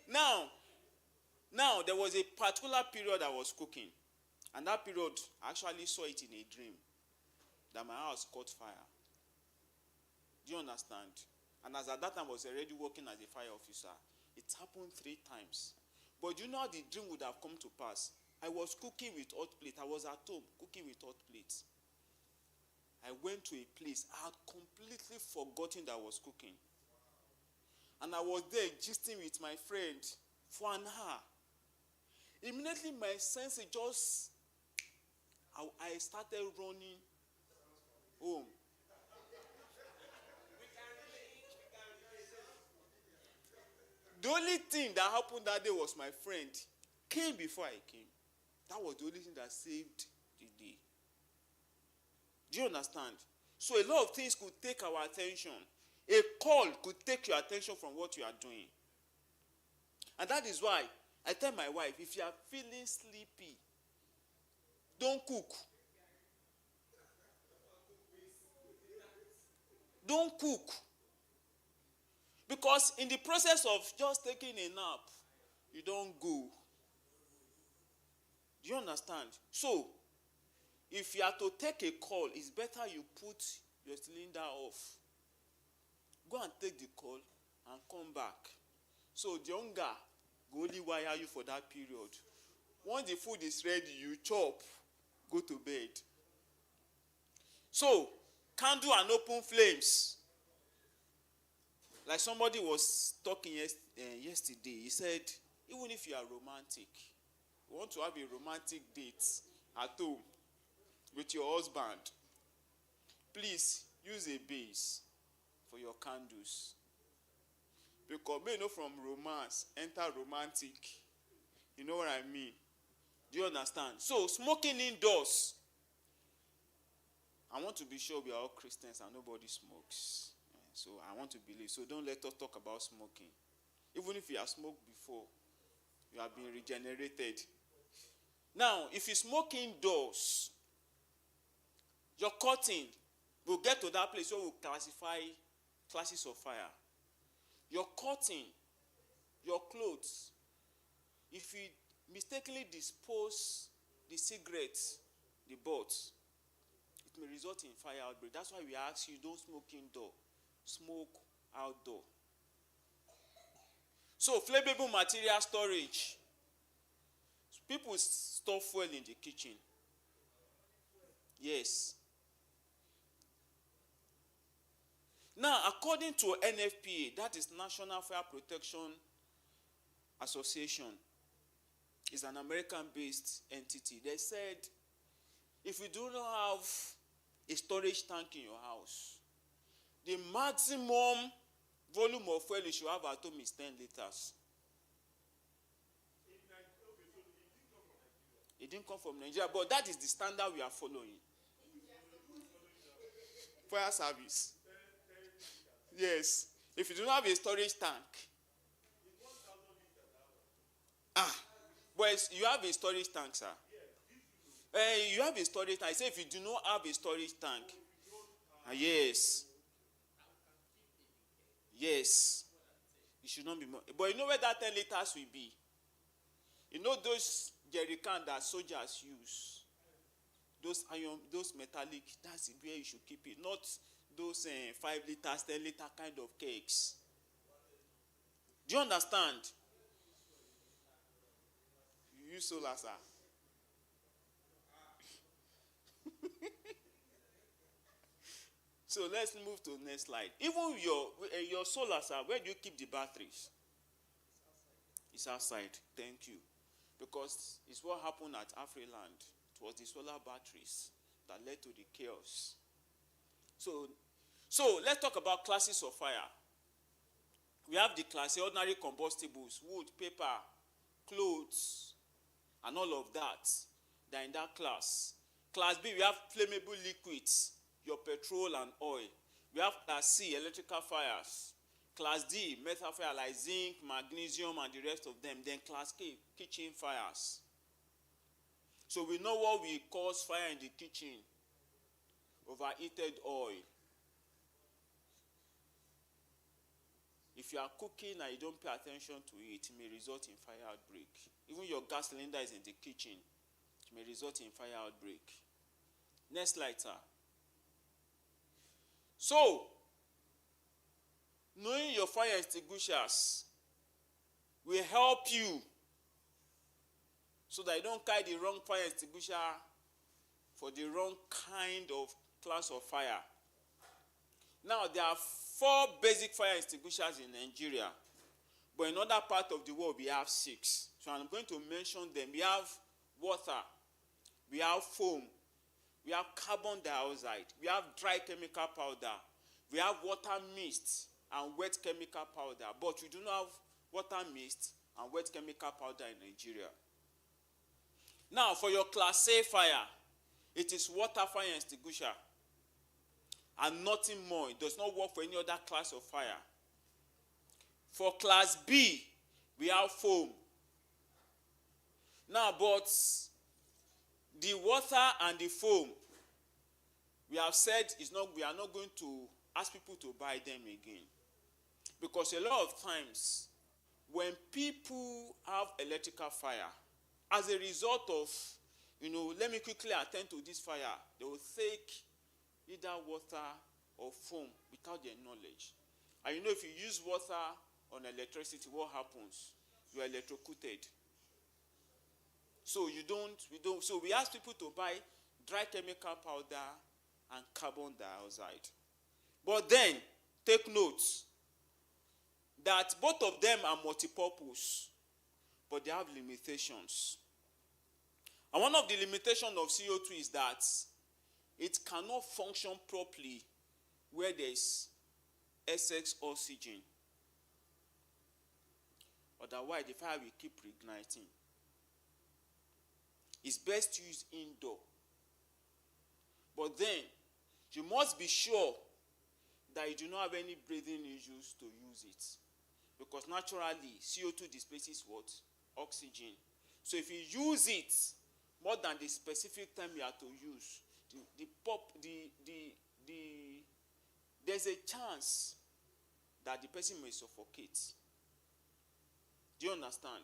Now there was a particular period I was cooking, and that period I actually saw it in a dream that my house caught fire. Do you understand? And as at that time I was already working as a fire officer, it happened 3 times. But do you know how the dream would have come to pass? I was cooking with hot plate. I was at home cooking with hot plates. I went to a place. I had completely forgotten that I was cooking. And I was there gisting with my friend for an hour. Immediately my senses I started running home. The only thing that happened that day was my friend came before I came. That was the only thing that saved the day. Do you understand? So a lot of things could take our attention. A call could take your attention from what you are doing. And that is why I tell my wife, if you are feeling sleepy, don't cook. Don't cook. Because in the process of just taking a nap, you don't go. Do you understand? So, if you are to take a call, it's better you put your cylinder off. Go and take the call and come back. So the hunger go only wire you for that period. Once the food is ready, you chop, go to bed. So, candle and open flames. Like somebody was talking yesterday, he said, even if you are romantic, you want to have a romantic date at home with your husband, please use a base for your candles. Because may know from romance, enter romantic. You know what I mean? Do you understand? So, smoking indoors. I want to be sure we are all Christians and nobody smokes. So, I want to believe. So, don't let us talk about smoking. Even if you have smoked before, you have been regenerated. Now, if you smoke indoors, your curtain, we'll get to that place where we'll classify classes of fire. Your curtain, your clothes, if you mistakenly dispose the cigarettes, the butts, it may result in fire outbreak. That's why we ask you, don't smoke indoor, smoke outdoor. So, flammable material storage. People store fuel in the kitchen. Yes. Now, according to NFPA, that is National Fire Protection Association, is an American-based entity. They said, if you do not have a storage tank in your house, the maximum volume of fuel you should have at home is 10 liters. It didn't come from Nigeria, but that is the standard we are following. Fire service. Yes. If you do not have a storage tank. But you have a storage tank, sir. You have a storage tank. I say if you do not have a storage tank. Yes. Yes. It should not be more. But you know where that 10 liters will be? You know those jerry can that soldiers use? Those iron, those metallic, that's where you should keep it. Not those 5 liters, 10 liter kind of cakes. Do you understand? You use solar, sir. So let's move to the next slide. Even your solar, sir, where do you keep the batteries? It's outside. Thank you. Because it's what happened at Afriland. It was the solar batteries that led to the chaos. So let's talk about classes of fire. We have the class A, ordinary combustibles, wood, paper, clothes, and all of that. They're in that class. Class B, we have flammable liquids, your petrol and oil. We have class C, electrical fires. Class D, metal fire like zinc, magnesium, and the rest of them. Then class K, kitchen fires. So we know what will cause fire in the kitchen. Overheated oil. If you are cooking and you don't pay attention to it, it may result in fire outbreak. Even your gas cylinder is in the kitchen, it may result in fire outbreak. Next slide, sir. So, knowing your fire extinguishers will help you so that you don't carry the wrong fire extinguisher for the wrong kind of class of fire. Now, there are 4 basic fire extinguishers in Nigeria, but in other parts of the world, we have 6. So I'm going to mention them. We have water, we have foam, we have carbon dioxide, we have dry chemical powder, we have water mist and wet chemical powder, but we do not have water mist and wet chemical powder in Nigeria. Now, for your class A fire, it is water fire extinguisher and nothing more. It does not work for any other class of fire. For class B, we have foam. Now, but the water and the foam, we have said we are not going to ask people to buy them again. Because a lot of times, when people have electrical fire, as a result of, let me quickly attend to this fire, they will take either water or foam without their knowledge. And if you use water on electricity, what happens? You are electrocuted. So so we ask people to buy dry chemical powder and carbon dioxide. But then, take note that both of them are multipurpose, but they have limitations. And one of the limitations of CO2 is that it cannot function properly where there's excess oxygen. Otherwise, the fire will keep reigniting. It's best to use indoor. But then, you must be sure that you do not have any breathing issues to use it. Because naturally, CO2 displaces what? Oxygen. So if you use it more than the specific time you have to use, there's a chance that the person may suffocate. Do you understand?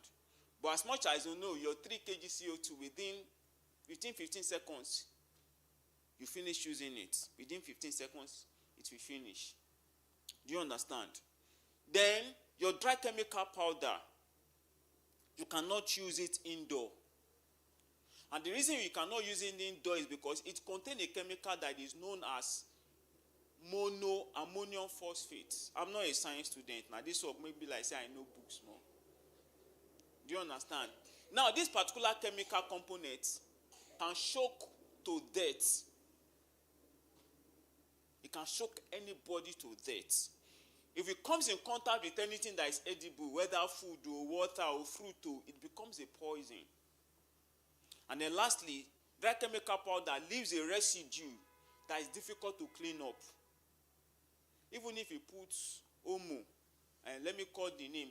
But as much as you know, your 3 kg CO2 within 15 seconds, you finish using it. Within 15 seconds, it will finish. Do you understand? Then, your dry chemical powder, you cannot use it indoor. And the reason you cannot use it indoor is because it contains a chemical that is known as monoammonium phosphate. I'm not a science student. Now, this will maybe like say I know books more. Do you understand? Now, this particular chemical component can shock to death. It can shock anybody to death. If it comes in contact with anything that is edible, whether food or water or fruit, it becomes a poison. And then lastly, that chemical powder leaves a residue that is difficult to clean up. Even if you put Omo, and let me call the name,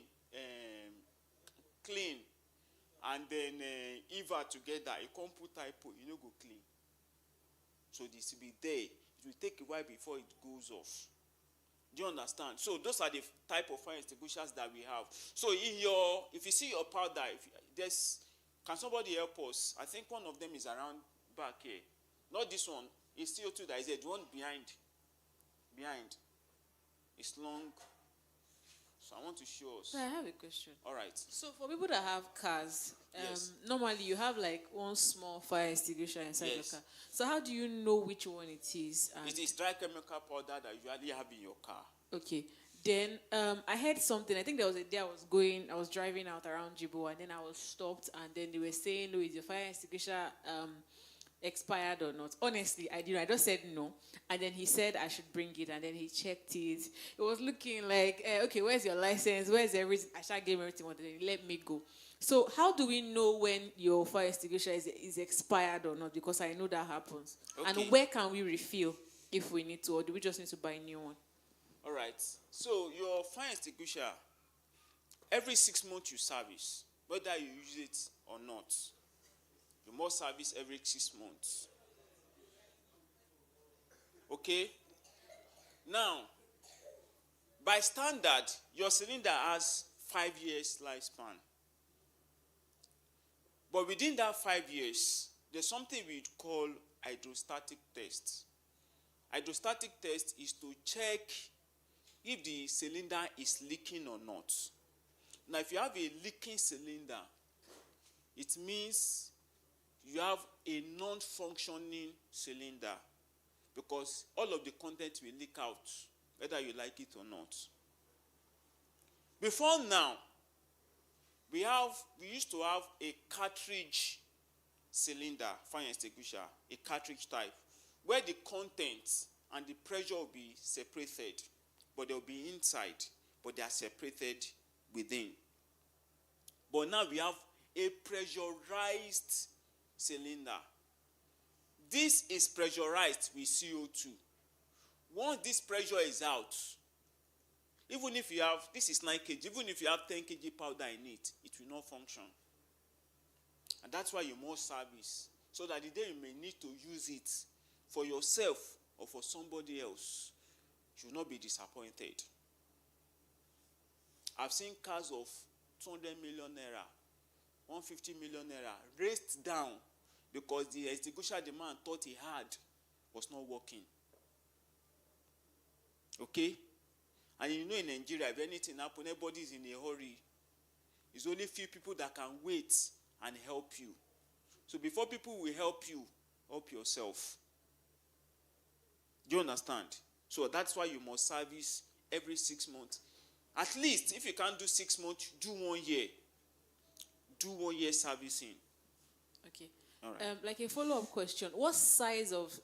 clean, and then Eva together, you can't put typo, you know, go clean. So this will be there. It will take a while before it goes off. Do you understand? So those are the type of fire extinguishers that we have. So if you see your powder, can somebody help us? I think one of them is around back here. Not this one. It's CO2 that is there. The one behind. It's long. So I want to show us.
So I have a question.
All right.
So for people that have cars,
Yes.
normally you have like one small fire extinguisher inside
Yes.
your car. So how do you know which one it is? And
It is dry chemical powder that you usually have in your car.
okay. Then I heard something. I think there was a day I was driving out around Jibo, and then I was stopped, and then they were saying, "No, is your fire extinguisher expired or not?" Honestly, I didn't. I just said no, and then he said I should bring it, and then he checked it. It was looking like, okay, where's your license? Where's everything? I shall give everything, and then he let me go. So how do we know when your fire extinguisher is expired or not? Because I know that happens.
Okay.
And where can we refill if we need to, or do we just need to buy a new one?
All right. So your fire extinguisher, every 6 months you service, whether you use it or not. You must service every 6 months. Okay? Now, by standard, your cylinder has 5 years lifespan. But within that 5 years, there's something we call hydrostatic test. Hydrostatic test is to check if the cylinder is leaking or not. Now, if you have a leaking cylinder, it means you have a non-functioning cylinder because all of the content will leak out, whether you like it or not. Before now, we used to have a cartridge cylinder, fire extinguisher, a cartridge type, where the contents and the pressure will be separated, but they'll be inside, but they are separated within. But now we have a pressurized cylinder. This is pressurized with CO2. Once this pressure is out, even if you have, this is 9 kg, even if you have 10 kg powder in it, it will not function. And that's why you must service, so that the day you may need to use it for yourself or for somebody else, you will not be disappointed. I've seen cars of 200 million naira, 150 million naira raised down because the extinguisher the man thought he had was not working. Okay? And you know in Nigeria, if anything happens, everybody is in a hurry. It's only few people that can wait and help you. So before people will help you, help yourself. Do you understand? So that's why you must service every 6 months. At least, if you can't do 6 months, do 1 year. Do 1 year servicing.
Okay.
All right.
Like a follow-up question, what size of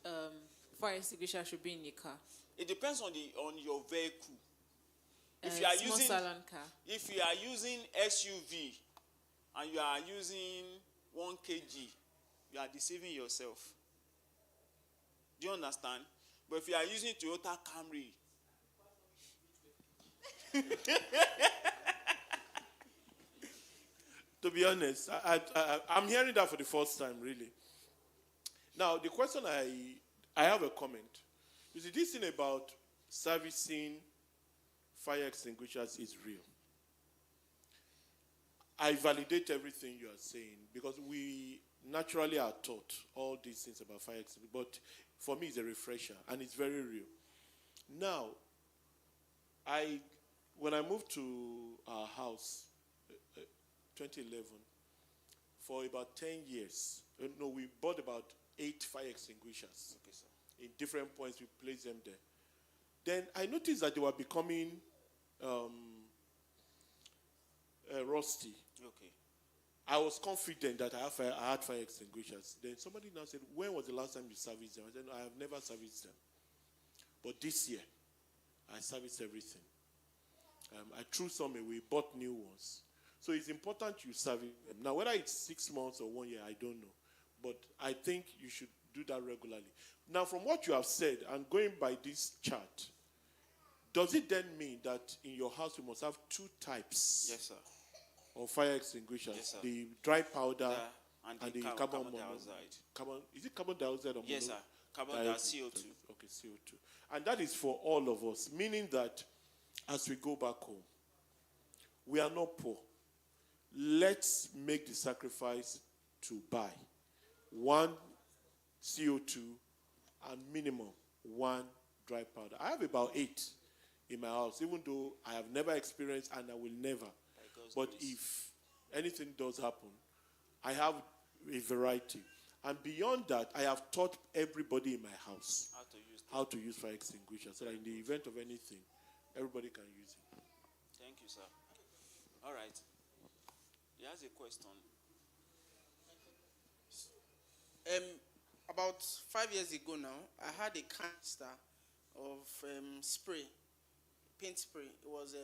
fire extinguisher should be in a car?
It depends on your vehicle. If
A
you are
small
using
salon car.
if you are using SUV and you are using 1 kg, you are deceiving yourself. Do you understand? But if you are using Toyota Camry,
To be honest, I'm hearing that for the first time, really. Now, the question I have a comment. You see, this thing about servicing fire extinguishers is real. I validate everything you are saying because we naturally are taught all these things about fire extinguishers. But for me, it's a refresher, and it's very real. Now, when I moved to our house, 2011, for about 10 years, we bought about 8 fire extinguishers.
okay, sir.
In different points, we placed them there. Then I noticed that they were becoming rusty.
Okay.
I was confident that I had fire extinguishers. Then somebody now said, when was the last time you serviced them? I said, no, I have never serviced them. But this year, I serviced everything. I threw some away, bought new ones. So it's important you service them. Now, whether it's 6 months or 1 year, I don't know. But I think you should do that regularly. Now, from what you have said, and going by this chart, does it then mean that in your house you must have 2 types
Yes, sir.
of fire extinguishers?
Yes, sir.
The dry powder
And the carbon dioxide.
Is it carbon dioxide or
Yes,
mono-
sir. Carbon
dioxide?
dioxide, CO2.
Okay, CO2. And that is for all of us, meaning that as we go back home, we are not poor. Let's make the sacrifice to buy 1 CO2 and minimum 1 dry powder. I have about 8 in my house, even though I have never experienced and I will never. But if anything does happen, I have a variety. And beyond that, I have taught everybody in my house how to use fire extinguishers, so that in the event of anything, everybody can use it.
Thank you, sir. All right. He has a question.
About 5 years ago now, I had a canister of spray, paint spray. It was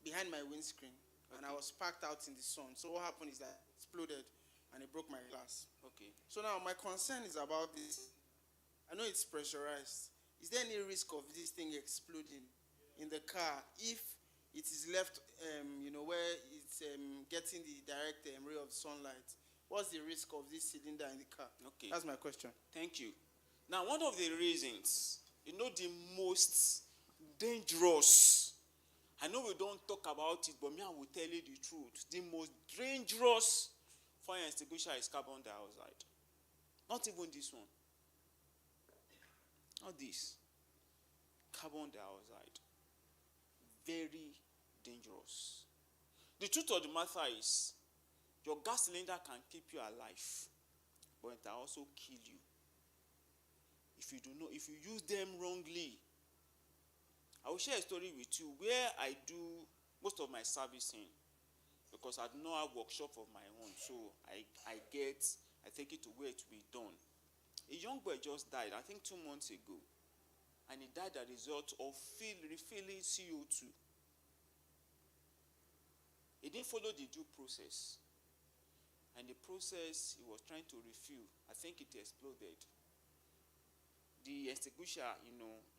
behind my windscreen, and I was parked out in the sun. So what happened is that it exploded, and it broke my glass.
Okay.
So now my concern is about this. I know it's pressurized. Is there any risk of this thing exploding in the car if it is left, where it's getting the direct ray of sunlight? What's the risk of this cylinder in the car?
Okay.
That's my question.
Thank you. Now, one of the reasons, the most dangerous, I know we don't talk about it, but me, I will tell you the truth. The most dangerous fire extinguisher is carbon dioxide. Not even this one. Not this. Carbon dioxide. Very dangerous. The truth of the matter is, your gas cylinder can keep you alive, but it can also kill you. If you use them wrongly. I will share a story with you where I do most of my servicing, because I do not have workshop of my own, so I take it to where it will be done. A young boy just died, I think 2 months ago, and he died as a result of refilling CO2. He didn't follow the due process. And the process he was trying to refill, I think it exploded. The extinguisher,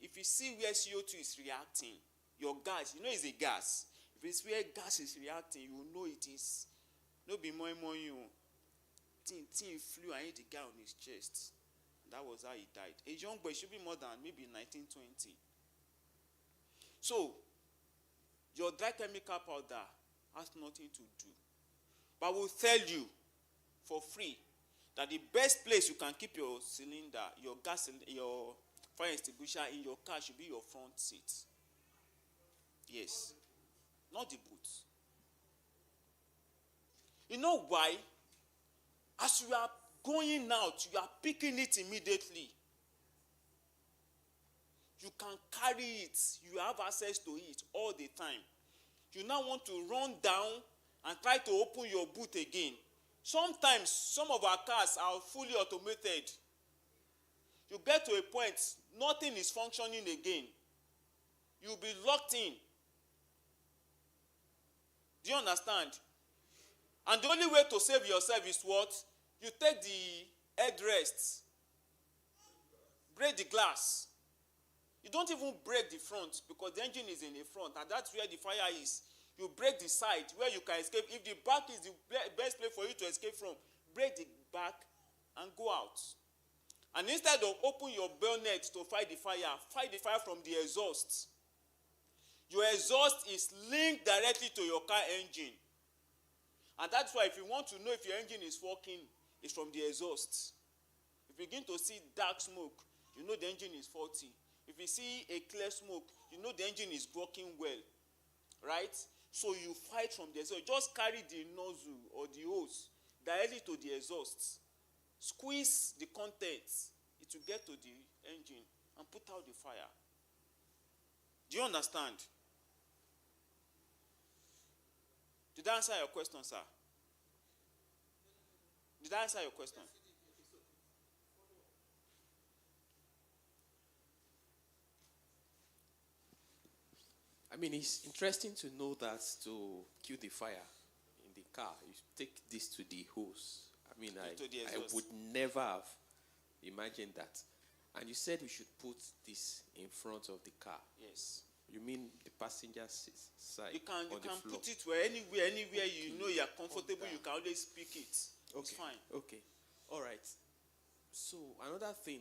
if you see where CO2 is reacting, your gas, it's a gas. If it's where gas is reacting, you know it is. No be more, thing flew and hit the guy on his chest. That was how he died. A young boy, should be more than maybe 1920. So, your dry chemical powder has nothing to do. But I will tell you for free that the best place you can keep your cylinder, your gas, your fire extinguisher in your car should be your front seat. Yes. Not the boot. You know why? As you are going out, you are picking it immediately. You can carry it. You have access to it all the time. You now want to run down and try to open your boot again. Sometimes, some of our cars are fully automated. You get to a point, nothing is functioning again. You'll be locked in. Do you understand? And the only way to save yourself is what? You take the headrests, break the glass. You don't even break the front because the engine is in the front and that's where the fire is. You break the side where you can escape. If the back is the best place for you to escape from, break the back and go out. And instead of open your bonnet to fight the fire from the exhaust. Your exhaust is linked directly to your car engine. And that's why if you want to know if your engine is working, it's from the exhaust. If you begin to see dark smoke, you know the engine is faulty. If you see a clear smoke, you know the engine is working well. Right? So you fight from the exhaust. Just carry the nozzle or the hose directly to the exhaust. Squeeze the contents. It will get to the engine and put out the fire. Do you understand? Did I answer your question, sir? Did I answer your question?
I mean, it's interesting to know that to kill the fire in the car, you take this to the hose. I mean, I would never have imagined that. And you said we should put this in front of the car.
Yes.
You mean the passenger side?
You can
floor.
put it where anywhere you know you're comfortable, you can always pick it.
Okay.
It's fine.
Okay. All right. So another thing,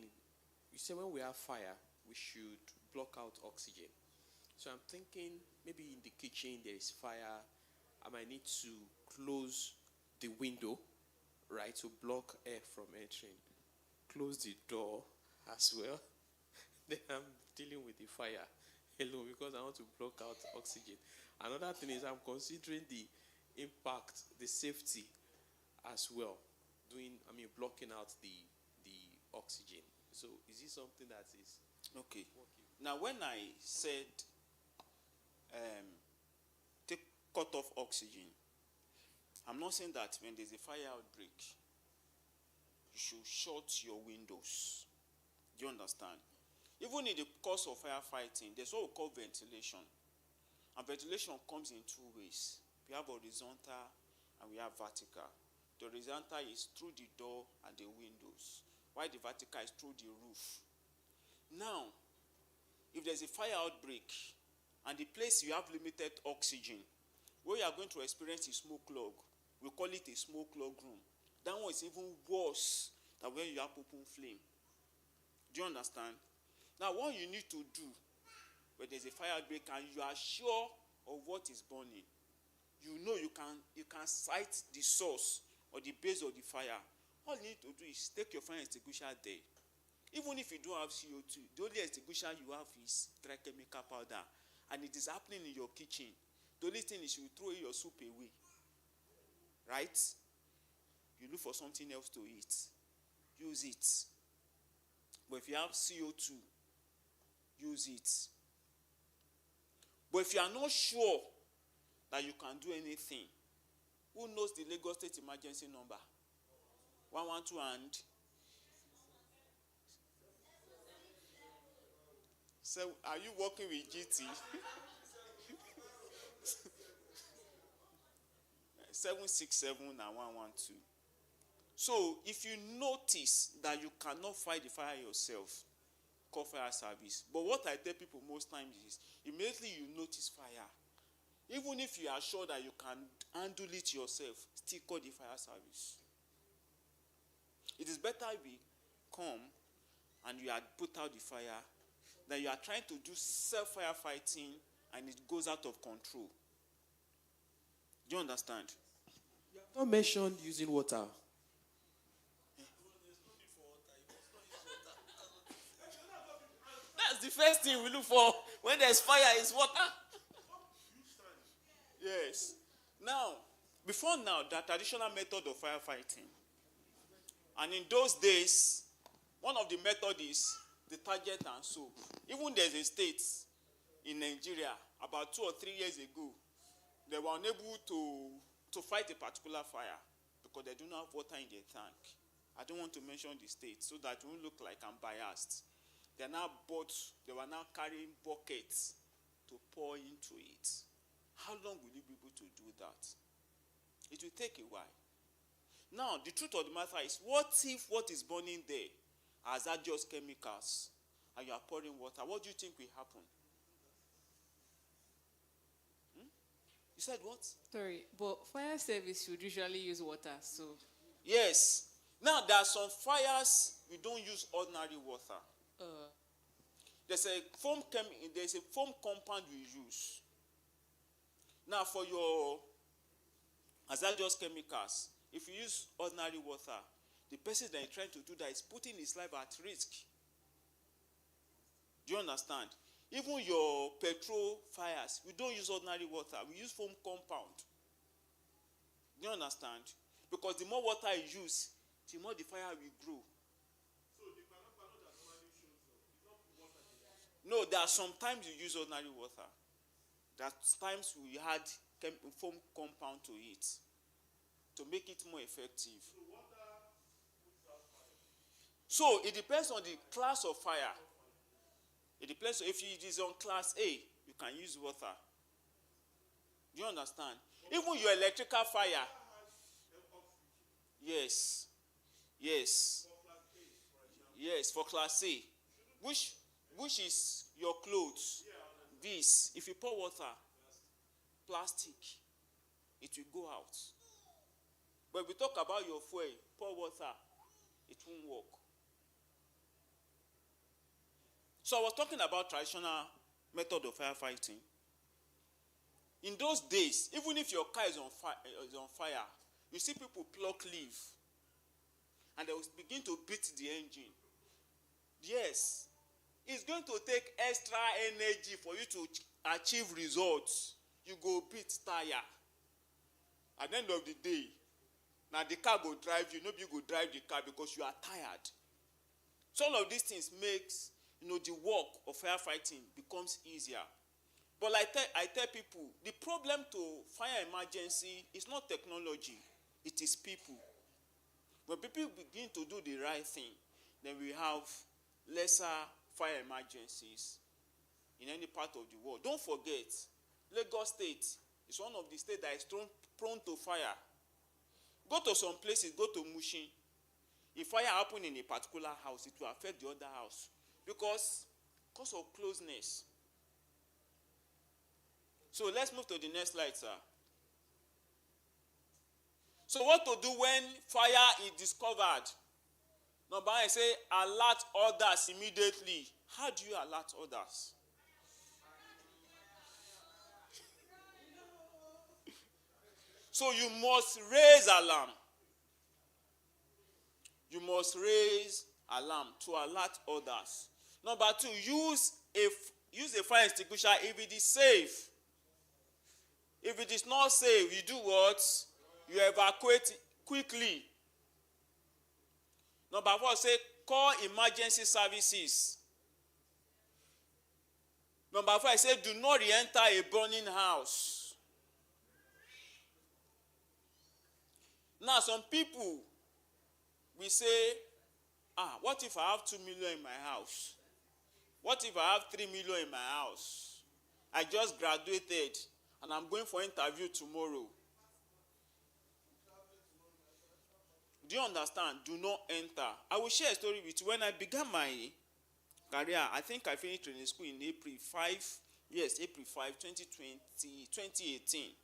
you say when we have fire, we should block out oxygen. So I'm thinking maybe in the kitchen there is fire. I might need to close the window, right, to block air from entering. Close the door as well. Then I'm dealing with the fire alone because I want to block out oxygen. Another thing is I'm considering the impact, the safety as well. Blocking out the oxygen. So is it something that is
Okay. Now when I said cut off oxygen, I'm not saying that when there's a fire outbreak, you should shut your windows. Do you understand? Even in the course of firefighting, there's what we call ventilation. And ventilation comes in two ways. We have horizontal and we have vertical. The horizontal is through the door and the windows, while the vertical is through the roof. Now, if there's a fire outbreak and the place you have limited oxygen, where you are going to experience a smoke log, we call it a smoke log room. That one is even worse than when you have open flame. Do you understand? Now, what you need to do when there's a fire outbreak and you are sure of what is burning, you know you can sight the source or the base of the fire. All you need to do is take your fire extinguisher there. Even if you don't have CO2, the only extinguisher you have is dry chemical powder, and it is happening in your kitchen. The only thing is you throw your soup away. Right? You look for something else to eat. Use it. But if you have CO2, use it. But if you are not sure that you can do anything, who knows the Lagos State emergency number? 112 and... So, are you working with GT? 767 and 112. So, if you notice that you cannot fight the fire yourself, call fire service. But what I tell people most times is, immediately you notice fire, even if you are sure that you can handle it yourself, still call the fire service. It is better if we come and you had put out the fire than you are trying to do self-firefighting and it goes out of control. Do you understand?
You have not mentioned using water.
That's the first thing we look for when there's fire is water. Yes. Now, before now, the traditional method of firefighting. And in those days, one of the methods is detergent and soap. Even there's a state in Nigeria, about 2 or 3 years ago, they were unable to fight a particular fire because they do not have water in their tank. I don't want to mention the state so that it won't look like I'm biased. They were now carrying buckets to pour into it. How long will you be able to do that? It will take a while. Now, the truth of the matter is, what if what is burning there are hazardous chemicals and you are pouring water? What do you think will happen? You said what?
Sorry, but fire service should usually use water, so.
Yes. Now, there are some fires we don't use ordinary water. There's a foam compound we use. Now, for your hazardous chemicals, if you use ordinary water, the person that is trying to do that is putting his life at risk. Do you understand? Even your petrol fires, we don't use ordinary water. We use foam compound. Do you understand? Because the more water you use, the more the fire will grow.
So the panápaná that normally shows up, it's not water they use.
No, there are some times you use ordinary water. There are times we add foam compound to it to make it more effective.
So water puts out fire.
So it depends on the class of fire. It depends. If it is on class A, you can use water. Do you understand? Even your electrical fire. Yes. Yes. Yes, for class A. Which is your clothes. This, if you pour water, plastic, it will go out. But if we talk about your fuel, pour water, it won't work. So I was talking about traditional method of firefighting. In those days, even if your car is on fire, you see people pluck leaf and they will begin to beat the engine. Yes, it's going to take extra energy for you to achieve results. You go beat tire. At the end of the day, now the car go drive you. Nobody go drive the car because you are tired. So all of these things makes the work of firefighting becomes easier. But I tell people, the problem to fire emergency is not technology, it is people. When people begin to do the right thing, then we have lesser fire emergencies in any part of the world. Don't forget, Lagos State is one of the states that is prone to fire. Go to some places, go to Mushin. If fire happens in a particular house, it will affect the other house. Because of closeness. So let's move to the next slide, sir. So what to do when fire is discovered? Number one, I say alert others immediately. How do you alert others? So you must raise alarm. You must raise alarm to alert others. Number two, use a fire extinguisher if it is safe. If it is not safe, you do what? You evacuate quickly. Number four, say call emergency services. Number five, say do not re-enter a burning house. Now, some people will say, what if I have 2 million in my house? What if I have 3 million in my house? I just graduated and I'm going for interview tomorrow. Do you understand? Do not enter. I will share a story with you. When I began my career, I think I finished training school in April 5, 2018.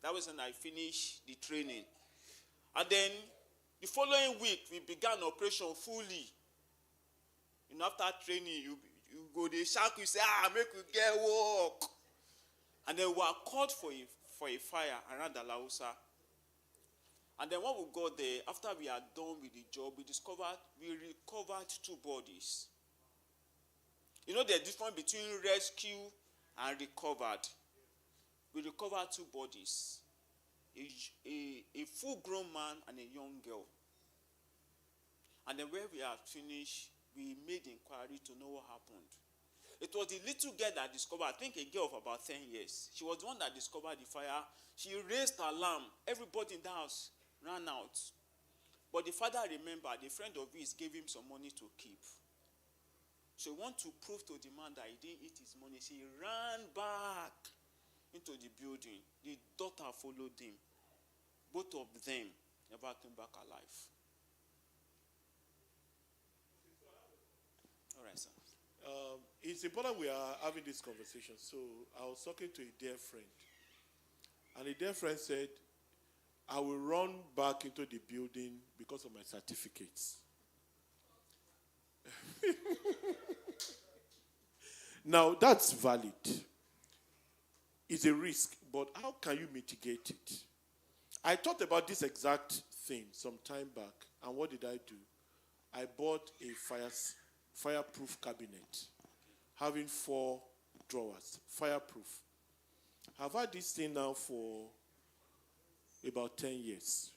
That was when I finished the training. And then the following week, we began operation fully. After training, you go the shack, you say, make we get work. And then we were called for a fire around Alausa. And then when we got there, after we are done with the job, we recovered 2 bodies. The difference between rescue and recovered. We recovered 2 bodies. A full-grown man and a young girl. And then when we had finished, we made inquiry to know what happened. It was the little girl that discovered, I think a girl of about 10 years. She was the one that discovered the fire. She raised alarm. Everybody in the house ran out. But the father remembered a friend of his gave him some money to keep. So he want to prove to the man that he didn't eat his money. So he ran back into the building. The daughter followed him. Both of them never came back alive. All right, sir.
It's important we are having this conversation. So I was talking to a dear friend. And a dear friend said, I will run back into the building because of my certificates. Now, that's valid. It's a risk, but how can you mitigate it? I thought about this exact thing some time back, and what did I do? I bought a fireproof cabinet, having 4 drawers, fireproof. I've had this thing now for about 10 years.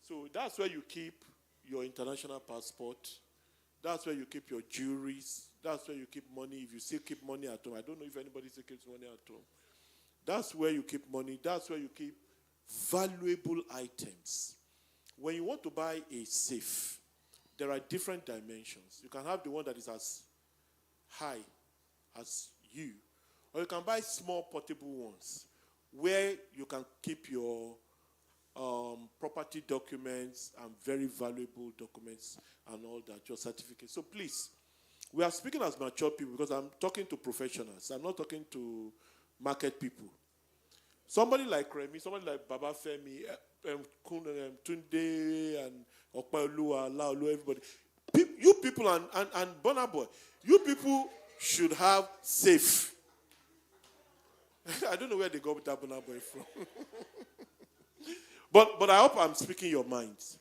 So that's where you keep your international passport. That's where you keep your jewelries. That's where you keep money. If you still keep money at home, I don't know if anybody still keeps money at home. That's where you keep money. That's where you keep valuable items. When you want to buy a safe, there are different dimensions. You can have the one that is as high as you, or you can buy small portable ones where you can keep your property documents and very valuable documents and all that, your certificates. So please, we are speaking as mature people because I'm talking to professionals. I'm not talking to market people. Somebody like Remy, somebody like Baba Femi, Tunde, and Okpaolua, Laolu, everybody. You people and Burna Boy, you people should have safe. I don't know where they got that Burna Boy from. But I hope I'm speaking your minds.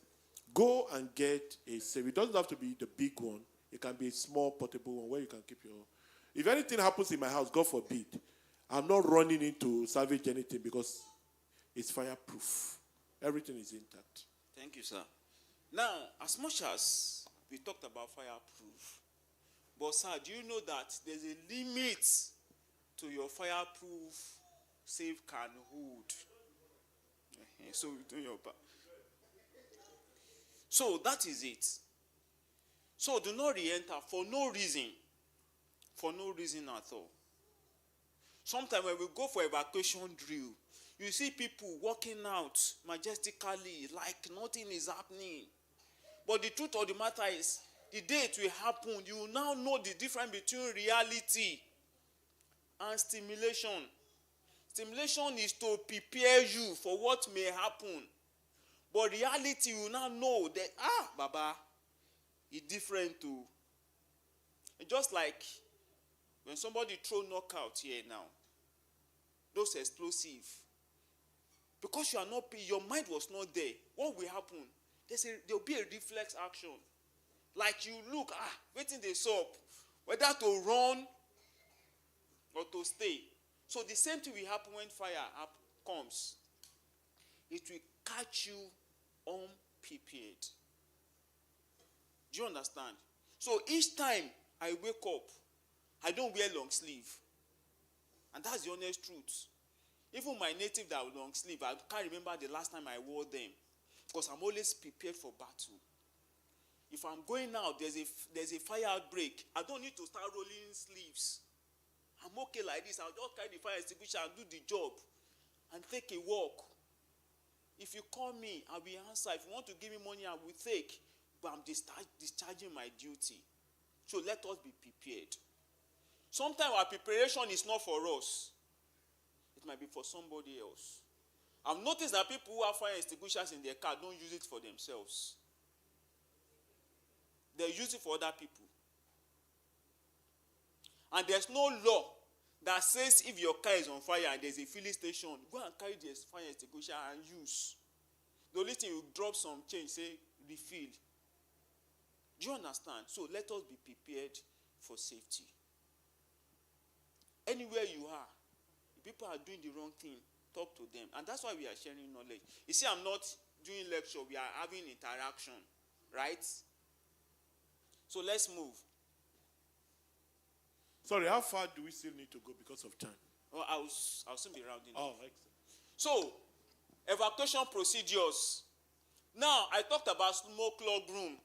Go and get a safe. It doesn't have to be the big one. It can be a small portable one where you can keep your... If anything happens in my house, God forbid, I'm not running into salvage anything because it's fireproof. Everything is intact.
Thank you, sir. Now, as much as we talked about fireproof, but sir, do you know that there's a limit to your fireproof safe can hold? So we do your part. So that is it. So do not re-enter for no reason. For no reason at all. Sometimes when we go for evacuation drill, you see people walking out majestically like nothing is happening. But the truth of the matter is, the day it will happen, you will now know the difference between reality and stimulation. Stimulation is to prepare you for what may happen. But reality, you will now know that, Baba, it's different too. It's just like when somebody throw knockout here now, those explosive, because you are not, your mind was not there, what will happen? There will be a reflex action. Like you look, waiting they stop, whether to run or to stay. So the same thing will happen when fire comes. It will catch you unprepared. Do you understand? So each time I wake up, I don't wear long sleeve. And that's the honest truth. Even my native that long sleeve, I can't remember the last time I wore them. Because I'm always prepared for battle. If I'm going out, there's a fire outbreak, I don't need to start rolling sleeves. I'm okay like this. I'll just carry the fire extinguisher and do the job and take a walk. If you call me, I will answer. If you want to give me money, I will take. But I'm discharging my duty. So let us be prepared. Sometimes our preparation is not for us. It might be for somebody else. I've noticed that people who have fire extinguishers in their car don't use it for themselves. They use it for other people. And there's no law that says if your car is on fire and there's a filling station, go and carry the fire extinguisher and use. The only thing, you drop some change, say refill. Do you understand? So let us be prepared for safety. Anywhere you are, if people are doing the wrong thing, talk to them. And that's why we are sharing knowledge. You see, I'm not doing lecture, we are having interaction. Right? So let's move.
Sorry, how far do we still need to go because of time?
Well, I'll soon be rounding up.
Oh, excellent.
So, evacuation procedures. Now, I talked about smoke log room.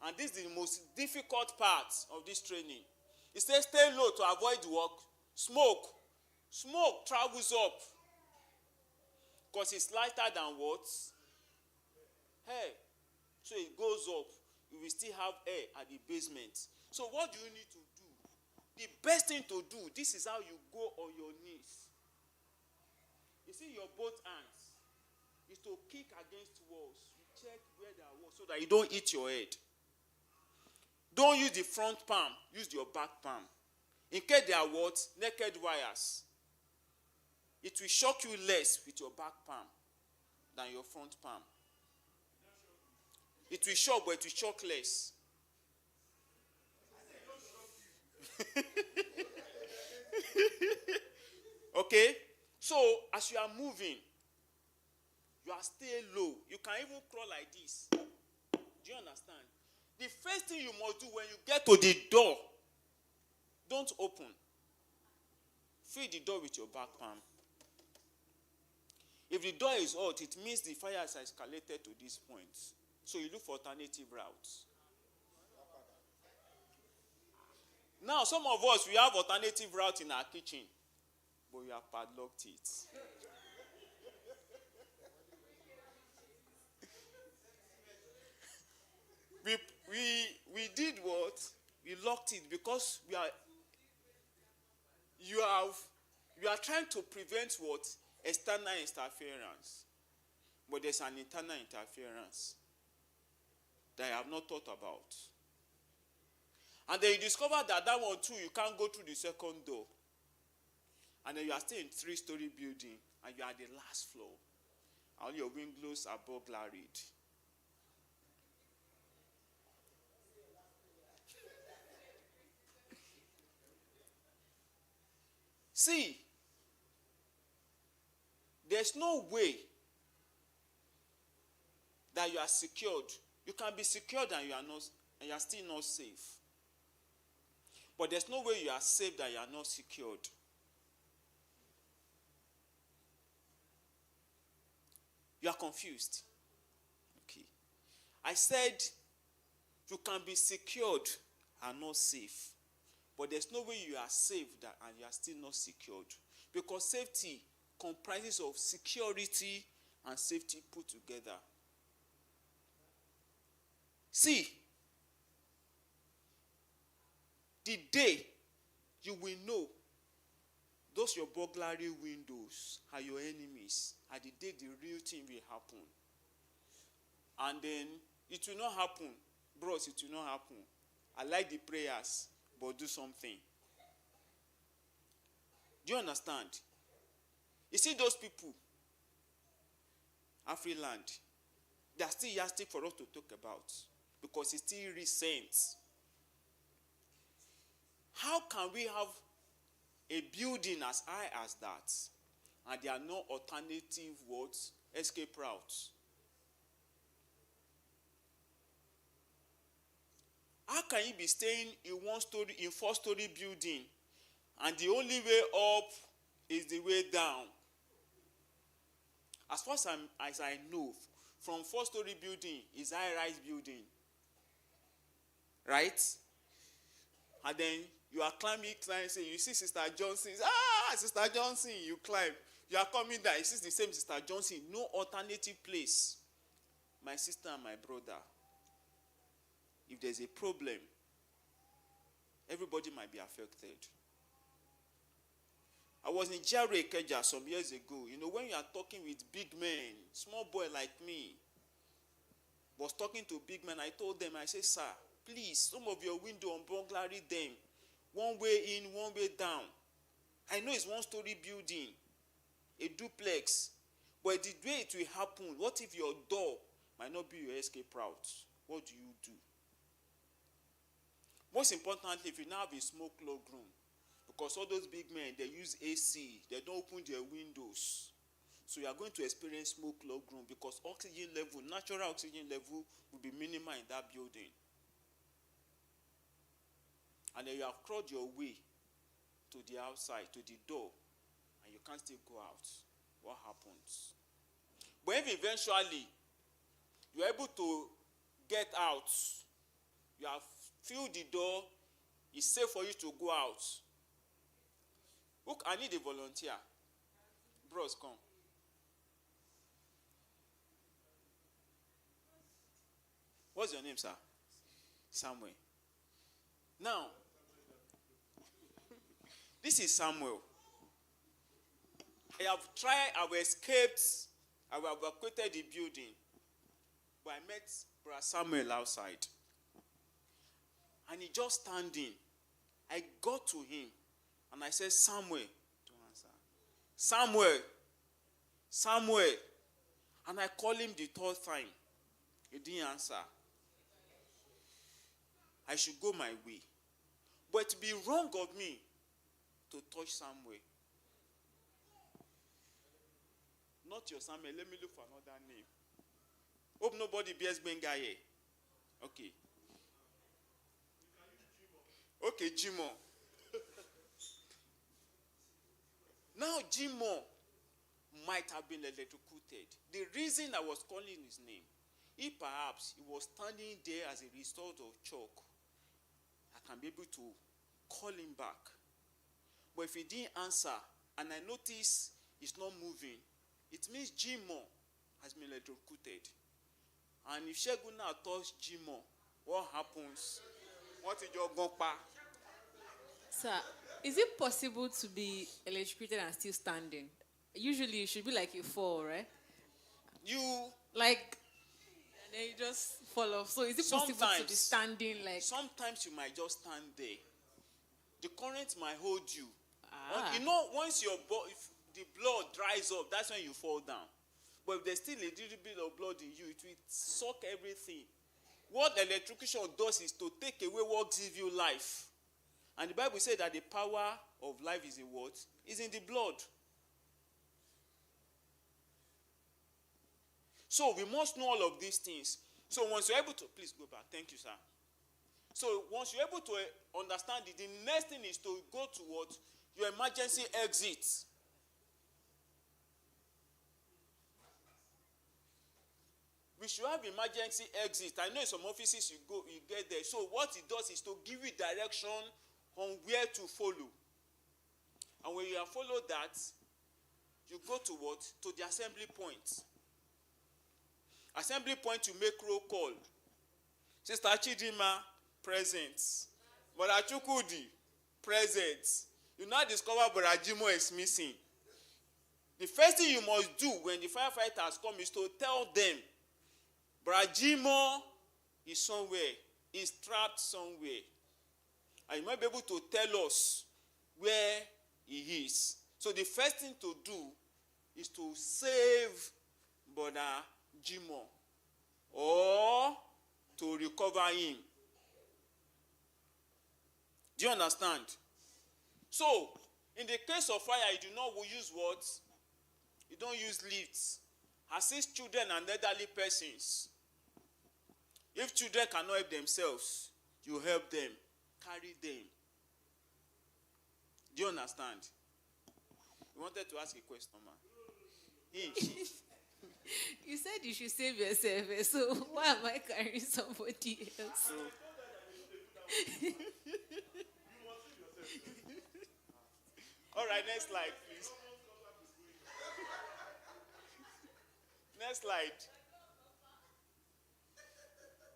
And this is the most difficult part of this training. It says stay low to avoid work. Smoke. Smoke travels up. Because it's lighter than what? Air. So it goes up. You will still have air at the basement. So what do you need to do? The best thing to do, this is how you go on your knees. You see your both hands is to kick against walls. You check where there are walls so that you don't hit your head. Don't use the front palm. Use your back palm. In case there are what? Naked wires. It will shock you less with your back palm than your front palm. It will shock, but it will shock less. Okay? So, as you are moving, you are staying low. You can even crawl like this. Do you understand? The first thing you must do when you get to the door, don't open. Fill the door with your back palm. If the door is hot, it means the fire has escalated to this point. So you look for alternative routes. Now, some of us, we have alternative route in our kitchen, but we have padlocked it. We did what? We locked it because you are trying to prevent what? External interference. But there's an internal interference that I have not thought about. And then you discover that one too, you can't go through the second door. And then you are still in 3-story building and you are at the last floor. All your windows are burglaried. See, there's no way that you are secured. You can be secured and you are still not safe. But there's no way you are safe that you are not secured. You are confused. Okay. I said you can be secured and not safe. But there's no way you are safe and you are still not secured. Because safety comprises of security and safety put together. See, the day you will know those your burglary windows are your enemies, are the day the real thing will happen. And then it will not happen. Bros, it will not happen. I like the prayers, but do something. Do you understand? You see those people, Afriland, they are still yardstick for us to talk about because it's still recent. How can we have a building as high as that and there are no alternative escape routes? How can you be staying in 4-story building and the only way up is the way down? As far as I know, from 4-story building is high-rise building. Right? And then you are climbing, say, you see Sister Johnson. Sister Johnson, you climb. You are coming down. You see the same Sister Johnson. No alternative place. My sister and my brother. If there's a problem, everybody might be affected. I was in Jare Ikeja some years ago. You know, when you are talking with big men, small boy like me, was talking to big men, I told them, I said, sir, please, some of your window on burglary them. One way in, one way down. I know it's 1-story building, a duplex. But the way it will happen, what if your door might not be your escape route? What do you do? Most importantly, if you now have a smoke log room, because all those big men, they use AC, they don't open their windows. So you are going to experience smoke log room because oxygen level, natural oxygen level will be minimal in that building. And then you have crawled your way to the outside, to the door, and you can't still go out. What happens? But if eventually You are able to get out. You have filled the door. It's safe for you to go out. Look, I need a volunteer. Bros, come. What's your name, sir? Samuel. Now, this is Samuel. I have tried, I have escaped, I have evacuated the building. But I met Brother Samuel outside. And he just standing. I got to him and I said, Samuel. Don't answer. Samuel. Samuel. And I called him the third time. He didn't answer. I should go my way. But it would be wrong of me to touch Samuel. Not your Samuel. Let me look for another name. Hope nobody bears Benga here. Okay. Okay, Jimo. Now, Jimo might have been electrocuted. The reason I was calling his name, if perhaps he was standing there as a result of shock, I can be able to call him back. But if he didn't answer, and I notice he's not moving, it means Jimo has been electrocuted. And if Shegun now touch Jimo, what happens? What is your gompa?
Sir, is it possible to be electrocuted and still standing? Usually it should be like you fall, right? Like, and then you just fall off. So is it possible to be standing like...
Sometimes you might just stand there. The current might hold you.
Ah.
Once if the blood dries up, that's when you fall down. But if there's still a little bit of blood in you, it will suck everything. What electrocution does is to take away what gives you life. And the Bible says that the power of life is in what? Is in the blood. So we must know all of these things. So once you're able to, please go back. Thank you, sir. So once you're able to understand it, the next thing is to go to what? Your emergency exit. We should have emergency exit. I know in some offices you get there. So what it does is to give you direction on where to follow. And when you have followed that, you go to what? To the assembly point. Assembly point, you make roll call. Sister Chidima, present. Brother Chukudi, present. You now discover Brother Jimo is missing. The first thing you must do when the firefighters come is to tell them, Brother Jimo is somewhere. He's trapped somewhere. And you might be able to tell us where he is. So the first thing to do is to save Brother Jimo or to recover him. Do you understand? So, in the case of fire, you do not use what? You don't use lifts. Assist children and elderly persons. If children cannot help themselves, you help them. Carry them. Do you understand? You wanted to ask a question, man.
You said you should save yourself, so why am I carrying somebody else?
All right, next slide, please. Next slide.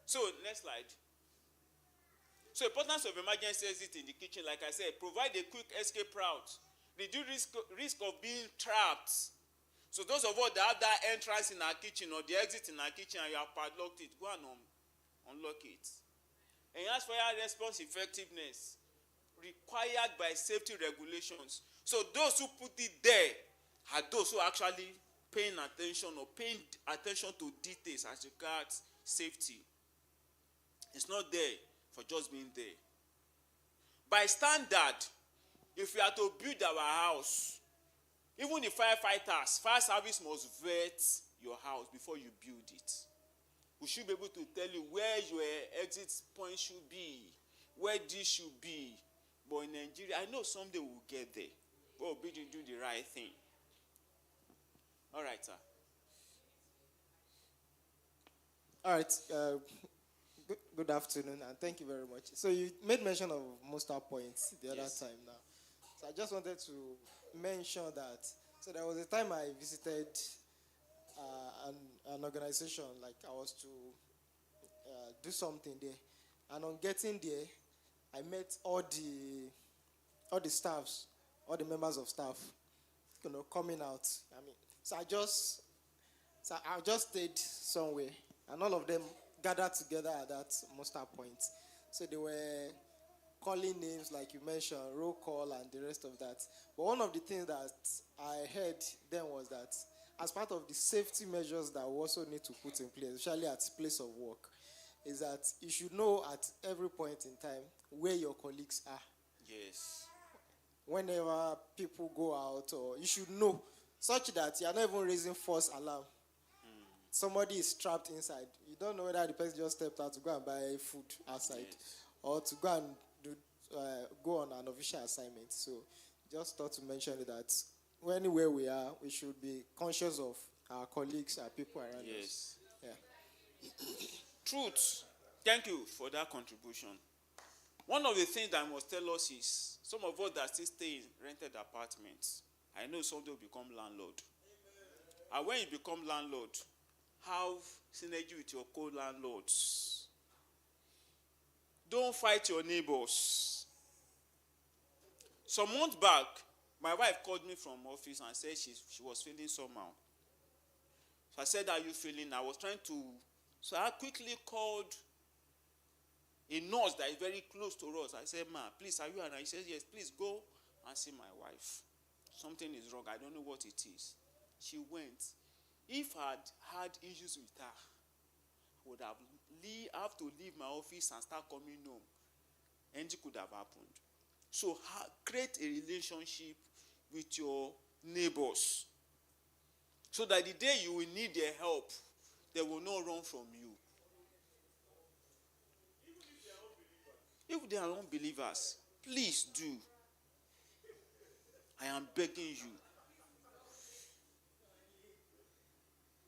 So, next slide. So, importance of emergency exit in the kitchen, like I said, provide a quick escape route. Reduce risk of being trapped. So, those of us that have that entrance in our kitchen or the exit in our kitchen and you have padlocked it, go and unlock it. Enhance fire response effectiveness required by safety regulations. So, those who put it there are those who are actually paying attention or paying attention to details as regards safety. It's not there for just being there. By standard, if we are to build our house, even the firefighters, fire service must vet your house before you build it. We should be able to tell you where your exit point should be, where this should be. But in Nigeria, I know someday we'll get there. But we'll be to do the right thing. All right, sir.
All right. Good afternoon, and thank you very much. So you made mention of Monster Points the other time now. So I just wanted to mention that. So there was a time I visited an organization, like I was to do something there, and on getting there, I met all the staffs, all the members of staff, coming out. I mean, so I just stayed somewhere, and all of them gathered together at that Monster Point. So they were calling names, like you mentioned, roll call, and the rest of that. But one of the things that I heard then was that, as part of the safety measures that we also need to put in place, especially at place of work, is that you should know at every point in time where your colleagues are.
Yes.
Whenever people go out, or you should know, such that you are not even raising false alarm. Somebody is trapped inside. You don't know whether the person just stepped out to go and buy food outside, or to go and go on an official assignment. So just thought to mention that anywhere we are, we should be conscious of our colleagues, our people around us. Yeah.
Truth. Thank you for that contribution. One of the things that I must tell us is, some of us that still stay in rented apartments, I know someday will become landlord. And when you become landlord, have synergy with your co-landlords. Don't fight your neighbors. Some months back, my wife called me from office and said she was feeling somehow. So I said, "How are you feeling?" I was trying to... So I quickly called a nurse that is very close to us. I said, "Ma, please, are you around?" He said, "Yes, please go and see my wife. Something is wrong. I don't know what it is." She went. If I had had issues with her, I would have to leave my office and start coming home. Anything could have happened. So create a relationship with your neighbors, so that the day you will need their help, they will not run from you. If they are unbelievers, please do. I am begging you.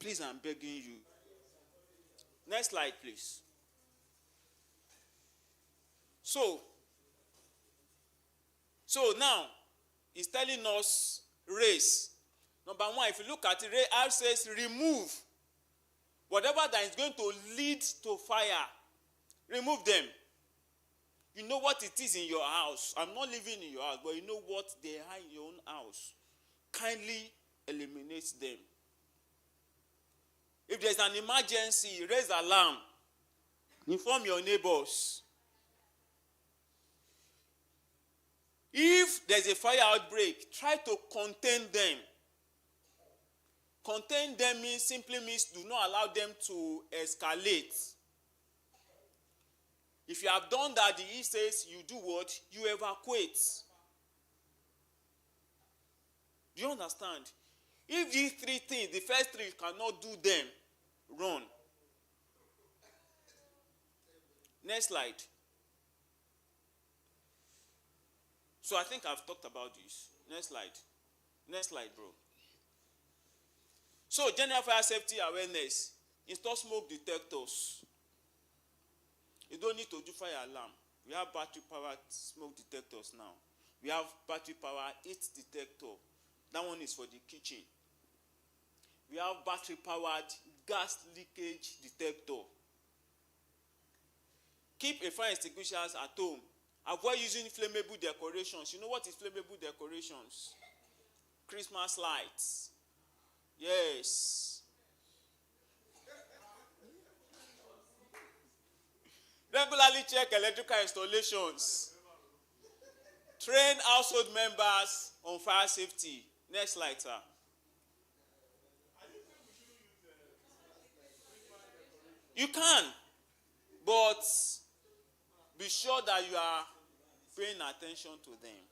Please, I'm begging you. Next slide, please. So now, it's telling us race. Number one, if you look at it, it says remove whatever that is going to lead to fire. Remove them. You know what it is in your house. I'm not living in your house, but you know what they are in your own house. Kindly eliminate them. If there's an emergency, raise alarm. Inform your neighbors. If there's a fire outbreak, try to contain them. Contain them simply means do not allow them to escalate. If you have done that, he says you do what? You evacuate. Do you understand? If these three things, the first three, you cannot do them, run. Next slide. So I think I've talked about this. Next slide. Next slide, bro. So general fire safety awareness. Install smoke detectors. You don't need to do fire alarm. We have battery-powered smoke detectors now. We have battery-powered heat detector. That one is for the kitchen. We have battery-powered gas leakage detector. Keep a fire extinguisher at home. Avoid using flammable decorations. You know what is flammable decorations? Christmas lights. Yes. Regularly check electrical installations. Train household members on fire safety. Next slide, sir. You can, but be sure that you are paying attention to them.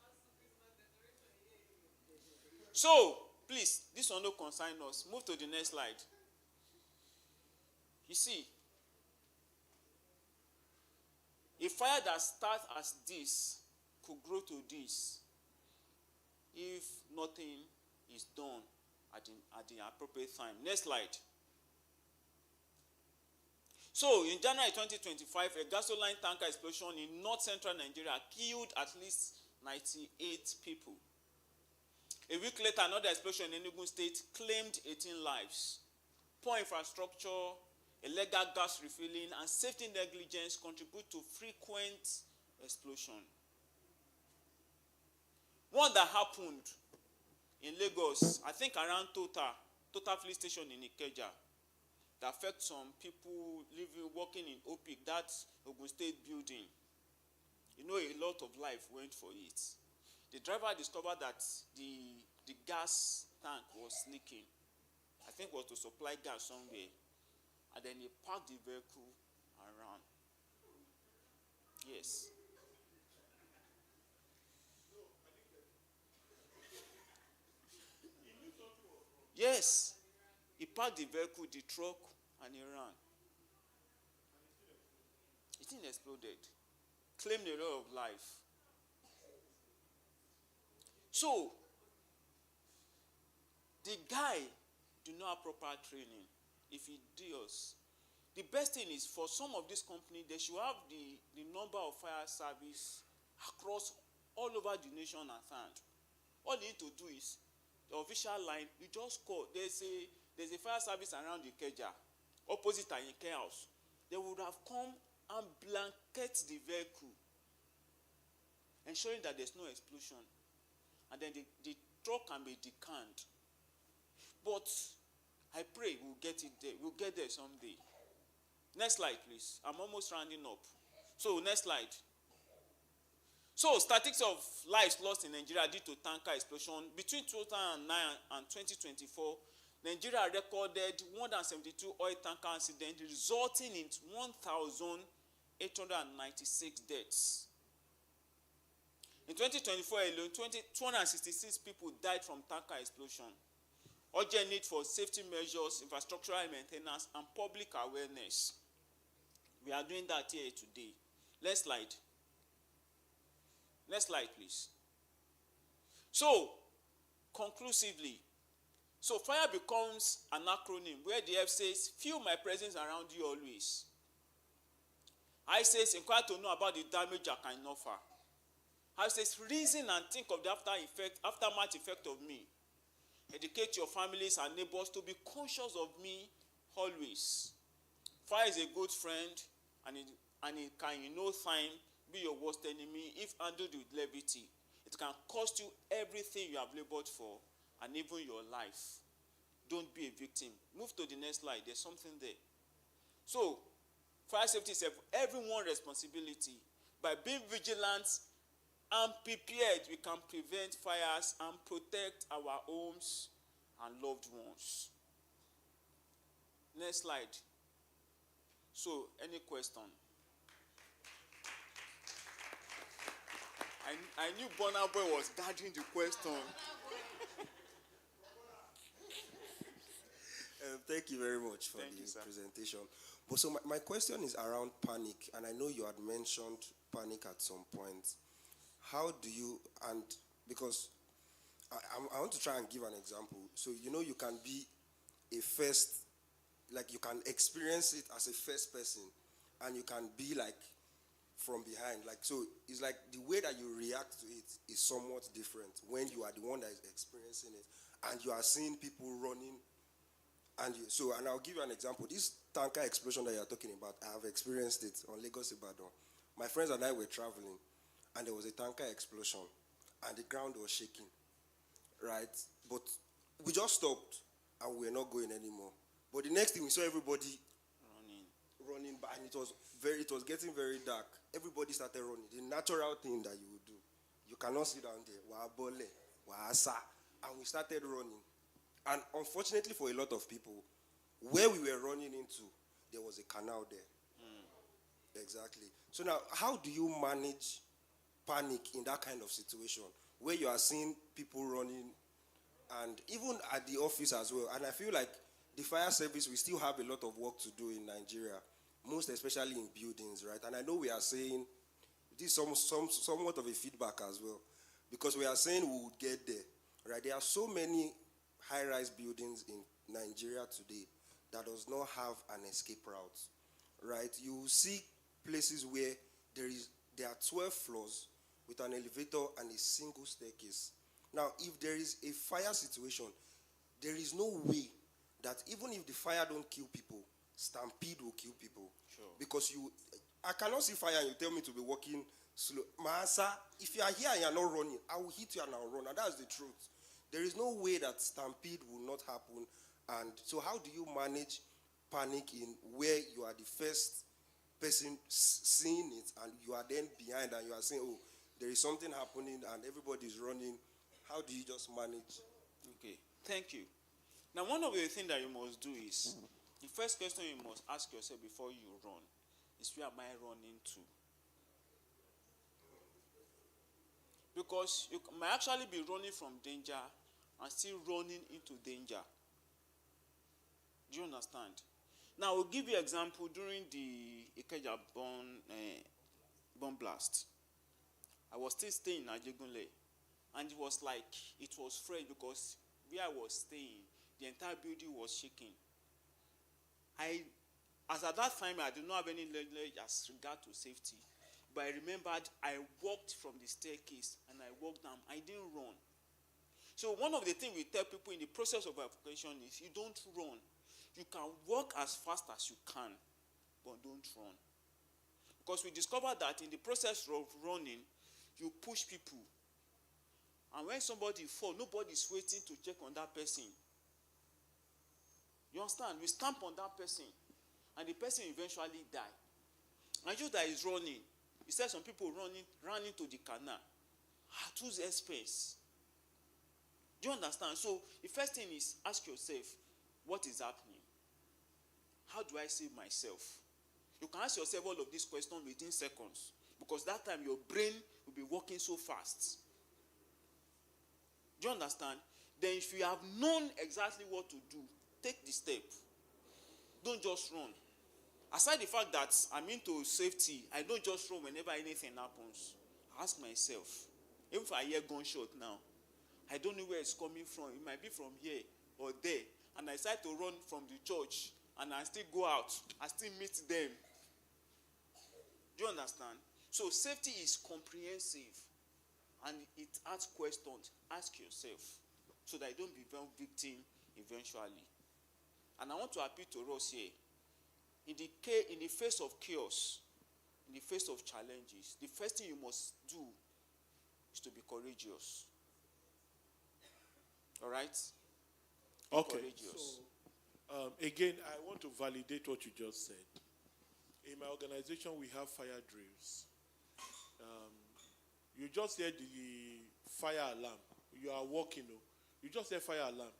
So, please, this one don't concern us. Move to the next slide. You see, a fire that starts as this could grow to this if nothing is done at the appropriate time. Next slide. So, in January 2025, a gasoline tanker explosion in north central Nigeria killed at least 98 people. A week later, another explosion in Enugu State claimed 18 lives. Poor infrastructure, illegal gas refilling, and safety negligence contribute to frequent explosion. One that happened in Lagos, I think around Total Fleet Station in Ikeja, that affect some people living, working in OPIC, that Ogun State building. You know, a lot of life went for it. The driver discovered that the gas tank was leaking. I think it was to supply gas somewhere. And then he parked the vehicle around. Yes. Yes. He parked the vehicle, the truck, and he ran. It didn't exploded. Claimed a lot of life. So, the guy do not have proper training. If he does, the best thing is for some of these companies, they should have the number of fire service across all over the nation at hand. All you need to do is the official line, you just call. There's a fire service around the Ikeja, opposite Ayinke house. They would have come and blanket the vehicle, ensuring that there's no explosion. And then the truck can be decanned. But I pray we'll get it there. We'll get there someday. Next slide, please. I'm almost rounding up. So, next slide. So, statistics of lives lost in Nigeria due to tanker explosion. Between 2009 and 2024, Nigeria recorded 172 oil tanker incidents, resulting in 1,896 deaths. In 2024 alone, 266 people died from tanker explosion. Urgent need for safety measures, infrastructural maintenance, and public awareness. We are doing that here today. Next slide. Next slide, please. So, conclusively, so fire becomes an acronym where the F says, feel my presence around you always. I says, inquire to know about the damage I can offer. I says, reason and think of the aftermath effect of me. Educate your families and neighbors to be conscious of me always. Fire is a good friend, and it can in no time be your worst enemy if handled with levity. It can cost you everything you have labored for, and even your life. Don't be a victim. Move to the next slide. There's something there. So, fire safety is everyone's responsibility. By being vigilant and prepared, we can prevent fires and protect our homes and loved ones. Next slide. So, any question? I knew Burna Boy was guarding the question.
Thank you very much for the presentation. But so my question is around panic, and I know you had mentioned panic at some point. How do you, and because I want to try and give an example. So, you know, you can be a first, like you can experience it as a first person, and you can be like from behind. Like, so it's like the way that you react to it is somewhat different when you are the one that is experiencing it, and you are seeing people running. And I'll give you an example. This tanker explosion that you're talking about, I have experienced it on Lagos Ibadan. My friends and I were traveling, and there was a tanker explosion, and the ground was shaking, right? But we just stopped, and we were not going anymore. But the next thing, we saw everybody running by, and it was getting very dark. Everybody started running. The natural thing that you would do. You cannot sit down there. And we started running. And unfortunately for a lot of people, where we were running into, there was a canal there. Exactly. So now, how do you manage panic in that kind of situation where you are seeing people running, and even at the office as well? And I feel like the fire service, we still have a lot of work to do in Nigeria, most especially in buildings, right? And I know we are saying this is somewhat of a feedback as well, because we are saying we would get there, right? There are so many high-rise buildings in Nigeria today that does not have an escape route. right, you will see places where there are 12 floors with an elevator and a single staircase. Now, if there is a fire situation, there is no way that even if the fire don't kill people, stampede will kill people.
Sure.
Because I cannot see fire and you tell me to be walking slow. My answer, if you are here and you are not running, I will hit you and I will run. And that's the truth. There is no way that stampede will not happen. And so how do you manage panic in where you are the first person seeing it and you are then behind and you are saying, oh, there is something happening and everybody is running? How do you just manage?
Okay, thank you. Now, one of the things that you must do is, the first question you must ask yourself before you run is, where am I running to? Because you might actually be running from danger and still running into danger. Do you understand? Now, I'll give you an example during the Ikeja bomb blast. I was still staying in Ajegunle, and it was like, it was fresh because where I was staying, the entire building was shaking. As at that time, I did not have any knowledge as regard to safety. But I remembered I walked from the staircase and I walked down. I didn't run. So one of the things we tell people in the process of evacuation is, you don't run. You can walk as fast as you can, but don't run. Because we discovered that in the process of running, you push people. And when somebody falls, nobody is waiting to check on that person. You understand? We stamp on that person, and the person eventually die. And you that is running, you said some people ran into the canal. At whose expense? Do you understand? So the first thing is, ask yourself, what is happening? How do I save myself? You can ask yourself all of these questions within seconds, because that time your brain will be working so fast. Do you understand? Then if you have known exactly what to do, take the step. Don't just run. Aside the fact that I'm into safety, I don't just run whenever anything happens. I ask myself, even if I hear gunshot now, I don't know where it's coming from. It might be from here or there. And I decide to run from the church, and I still go out. I still meet them. Do you understand? So safety is comprehensive, and it asks questions. Ask yourself, so that you don't become victim eventually. And I want to appeal to us here. In the face of chaos, in the face of challenges, the first thing you must do is to be courageous. All right? Be
Okay.
courageous.
So, again, I want to validate what you just said. In my organization, we have fire drills. You just hear the fire alarm. You are walking, you just hear fire alarm.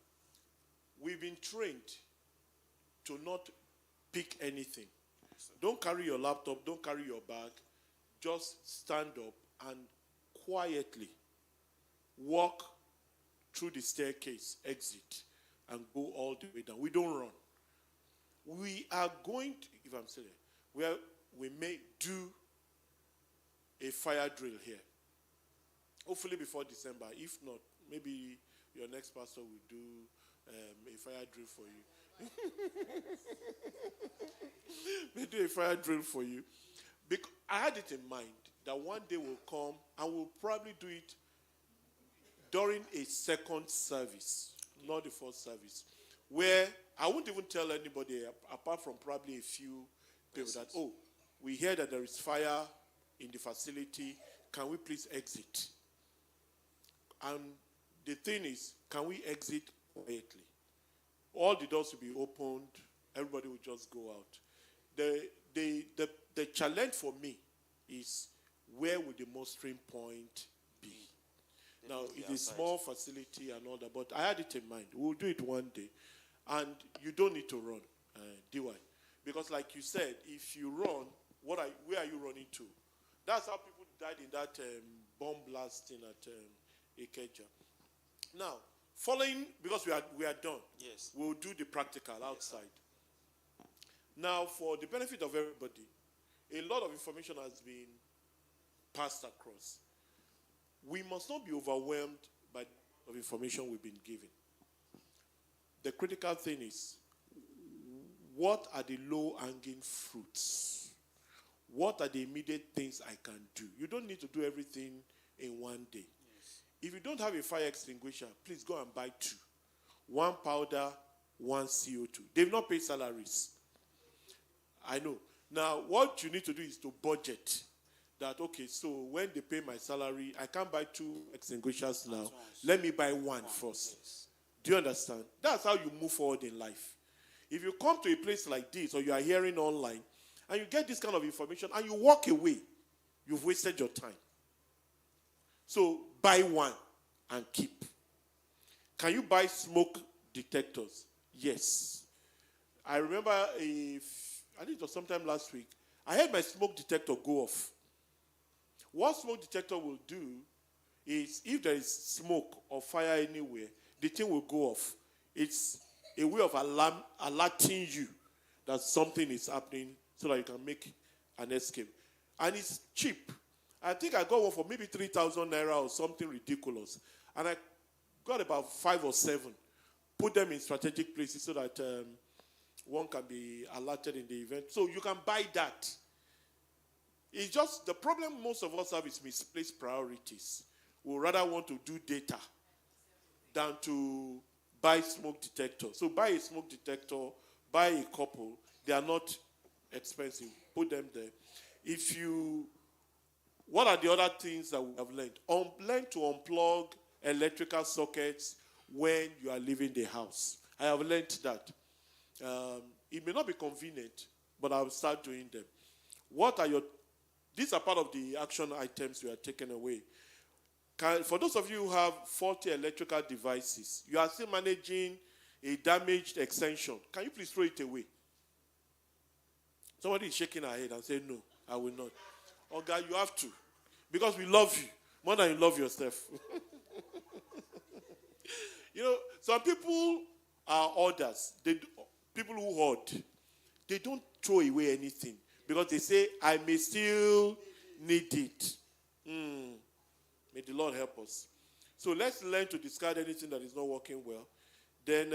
We've been trained to not pick anything. Don't carry your laptop, don't carry your bag. Just stand up and quietly walk through the staircase, exit, and go all the way down. We don't run. We are going to, if I'm saying it, we may do a fire drill here. Hopefully before December. If not, maybe your next pastor will do a fire drill for you. We'll do a fire drill for you. Because I had it in mind that one day will come and we'll probably do it during a second service, not the first service, where I won't even tell anybody apart from probably a few people that, oh, we hear that there is fire in the facility. Can we please exit? And the thing is, can we exit quietly? All the doors will be opened. Everybody will just go out. The challenge for me is, where will the mustering point be? Now, it is small facility and all that, but I had it in mind. We'll do it one day. And you don't need to run, DY. Because like you said, if you run, where are you running to? That's how people died in that bomb blasting at Ikeja. Now, following, because we are done,
Yes.
we'll do the practical outside. Now, for the benefit of everybody, a lot of information has been passed across. We must not be overwhelmed by the information we've been given. The critical thing is, what are the low-hanging fruits? What are the immediate things I can do? You don't need to do everything in one day. Yes. If you don't have a fire extinguisher, please go and buy 2. 1 powder, 1 CO2. They've not paid salaries. I know. Now, what you need to do is to budget. That, okay, so when they pay my salary, I can't buy 2 extinguishers now. Let me buy one first. Yes. Do you understand? That's how you move forward in life. If you come to a place like this, or you are hearing online, and you get this kind of information, and you walk away, you've wasted your time. So, buy one and keep. Can you buy smoke detectors? Yes. I remember, I think it was sometime last week, I had my smoke detector go off. What smoke detector will do is, if there is smoke or fire anywhere, the thing will go off. It's a way of alerting you that something is happening so that you can make an escape. And it's cheap. I think I got one for maybe 3,000 naira or something ridiculous. And I got about 5 or 7. Put them in strategic places so that one can be alerted in the event. So you can buy that. It's just the problem most of us have is misplaced priorities. We rather want to do data than to buy smoke detector. So buy a smoke detector, buy a couple. They are not expensive. Put them there. What are the other things that we have learned? Learn to unplug electrical sockets when you are leaving the house. I have learned that. It may not be convenient, but I will start doing them. These are part of the action items we are taking away. For those of you who have faulty electrical devices, you are still managing a damaged extension. Can you please throw it away? Somebody is shaking her head and saying, no, I will not. Oh God, you have to. Because we love you more than you love yourself. Some people are hoarders. People who hoard, they don't throw away anything because they say, I may still need it. May the Lord help us. So let's learn to discard anything that is not working well. Then,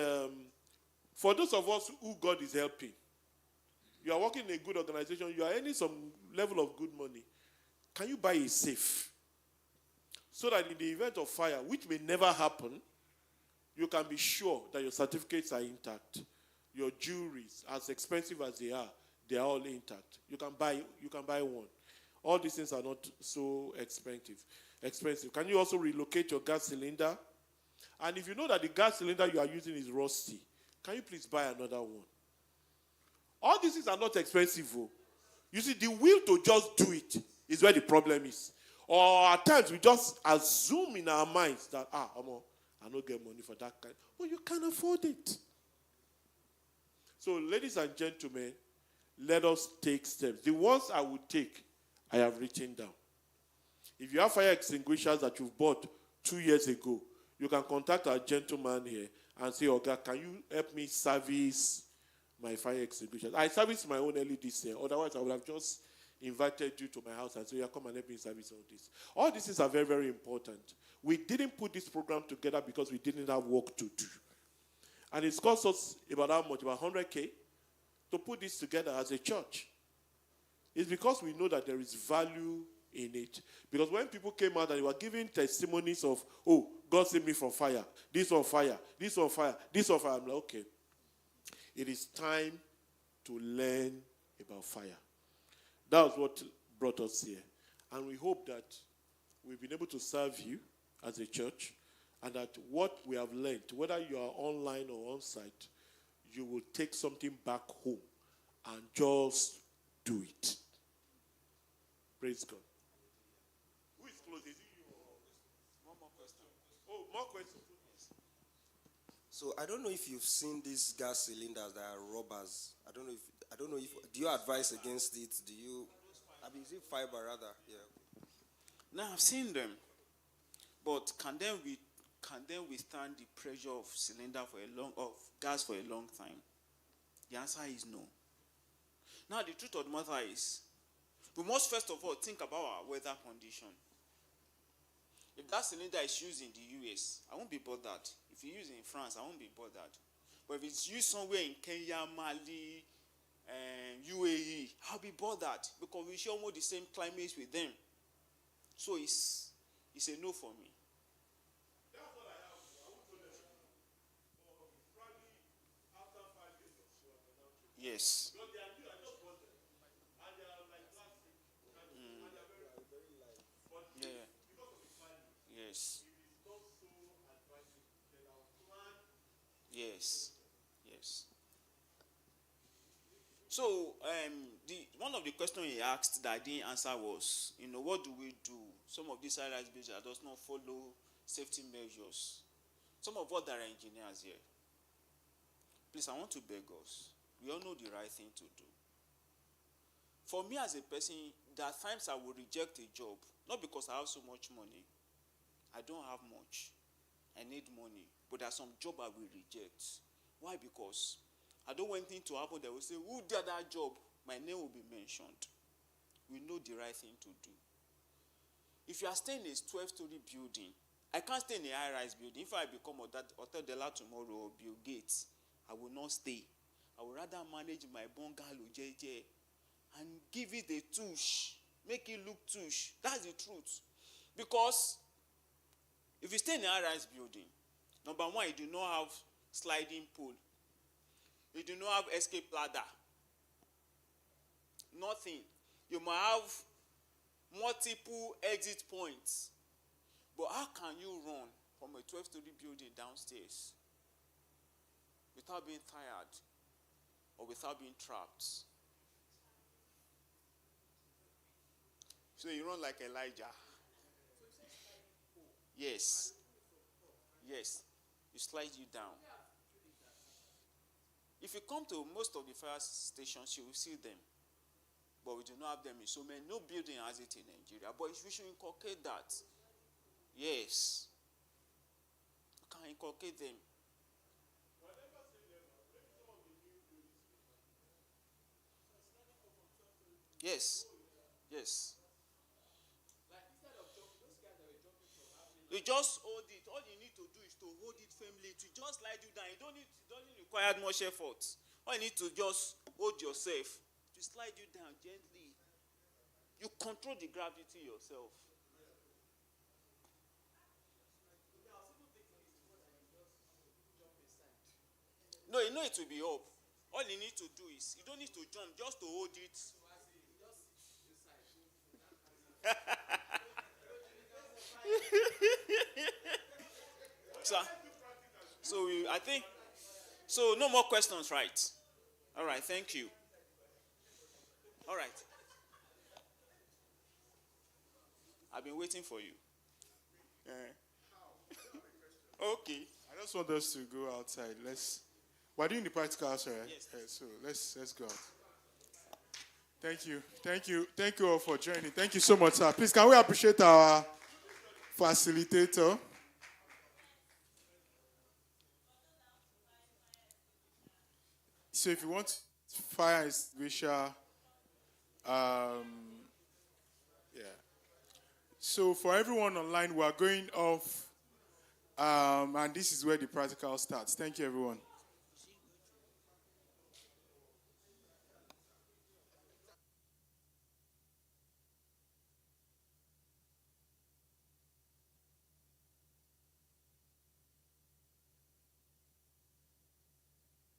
for those of us who God is helping, you are working in a good organization, you are earning some level of good money. Can you buy a safe? So that in the event of fire, which may never happen, you can be sure that your certificates are intact. Your jewelries, as expensive as they are all intact. You can buy one. All these things are not so expensive. Can you also relocate your gas cylinder? And if you know that the gas cylinder you are using is rusty, can you please buy another one? All these things are not expensive. You see, the will to just do it is where the problem is. Or at times we just assume in our minds that, I don't get money for that kind. Well, you can afford it. So, ladies and gentlemen, let us take steps. The ones I would take, I have written down. If you have fire extinguishers that you've bought 2 years ago, you can contact our gentleman here and say, okay, can you help me service my fire extinguishers? I serviced my own early this year. Otherwise, I would have just invited you to my house and said, yeah, come and help me service all this. All these things are very, very important. We didn't put this program together because we didn't have work to do. And it's cost us about how much? About 100K to put this together as a church. It's because we know that there is value in it. Because when people came out and they were giving testimonies of, oh, God saved me from fire, this on fire, this on fire, this on fire, I'm like, okay, it is time to learn about fire. That was what brought us here. And we hope that we've been able to serve you as a church, and that what we have learned, whether you are online or on site, you will take something back home and just do it. Praise God. Who is close? Is it you or one more question? Oh, more questions.
So I don't know if you've seen these gas cylinders that are rubbers. I don't know if do you advise against it? Is it fiber rather? Yeah.
Now I've seen them, but can they withstand the pressure of gas for a long time? The answer is no. Now the truth of the matter is, we must first of all think about our weather condition. If that cylinder is used in the US, I won't be bothered. If you use it in France, I won't be bothered. But if it's used somewhere in Kenya, Mali, UAE. I'll be bothered because we share almost the same climate with them. So it's a no for me. Yes. Yeah. Yes. Yes. Yes. So the one of the questions he asked that I didn't answer was, what do we do? Some of these high-rise buildings does not follow safety measures. Some of us that are engineers here, please, I want to beg us. We all know the right thing to do. For me as a person, there are times I will reject a job, not because I have so much money. I don't have much. I need money. But there are some jobs I will reject. Why? Because I don't want anything to happen. They will say, who did that job? My name will be mentioned. We know the right thing to do. If you are staying in a 12-story building, I can't stay in a high-rise building. If I become Hotel Dela tomorrow or Bill Gates, I will not stay. I would rather manage my bungalow, JJ, and give it a touch. Make it look touch. That's the truth. Because if you stay in a high-rise building, number one, you do not have sliding pole. You do not have escape ladder. Nothing. You might have multiple exit points. But how can you run from a 12-story building downstairs without being tired or without being trapped? So you run like Elijah. Yes. Yes. You slide you down. If you come to most of the fire stations, you will see them. But we do not have them in so many. No building has it in Nigeria. But we should inculcate that. Yes. You can inculcate them. Yes. Yes. You just hold it. All you need to do is to hold it firmly. To just slide you down. It doesn't require much effort. All you need to just hold yourself. To slide you down gently. You control the gravity yourself. No, you know it will be up. All you need to do is, you don't need to jump, just to hold it. I think, so no more questions, right? All right, thank you. All right. I've been waiting for you. Okay.
I just want us to go outside. We're doing the practical outside, right?
Yes.
So let's go out. Thank you all for joining. Thank you so much, sir. Please, can we appreciate our facilitator? So if you want fire extinguisher, yeah. So for everyone online, we are going off, and this is where the practical starts. Thank you, everyone.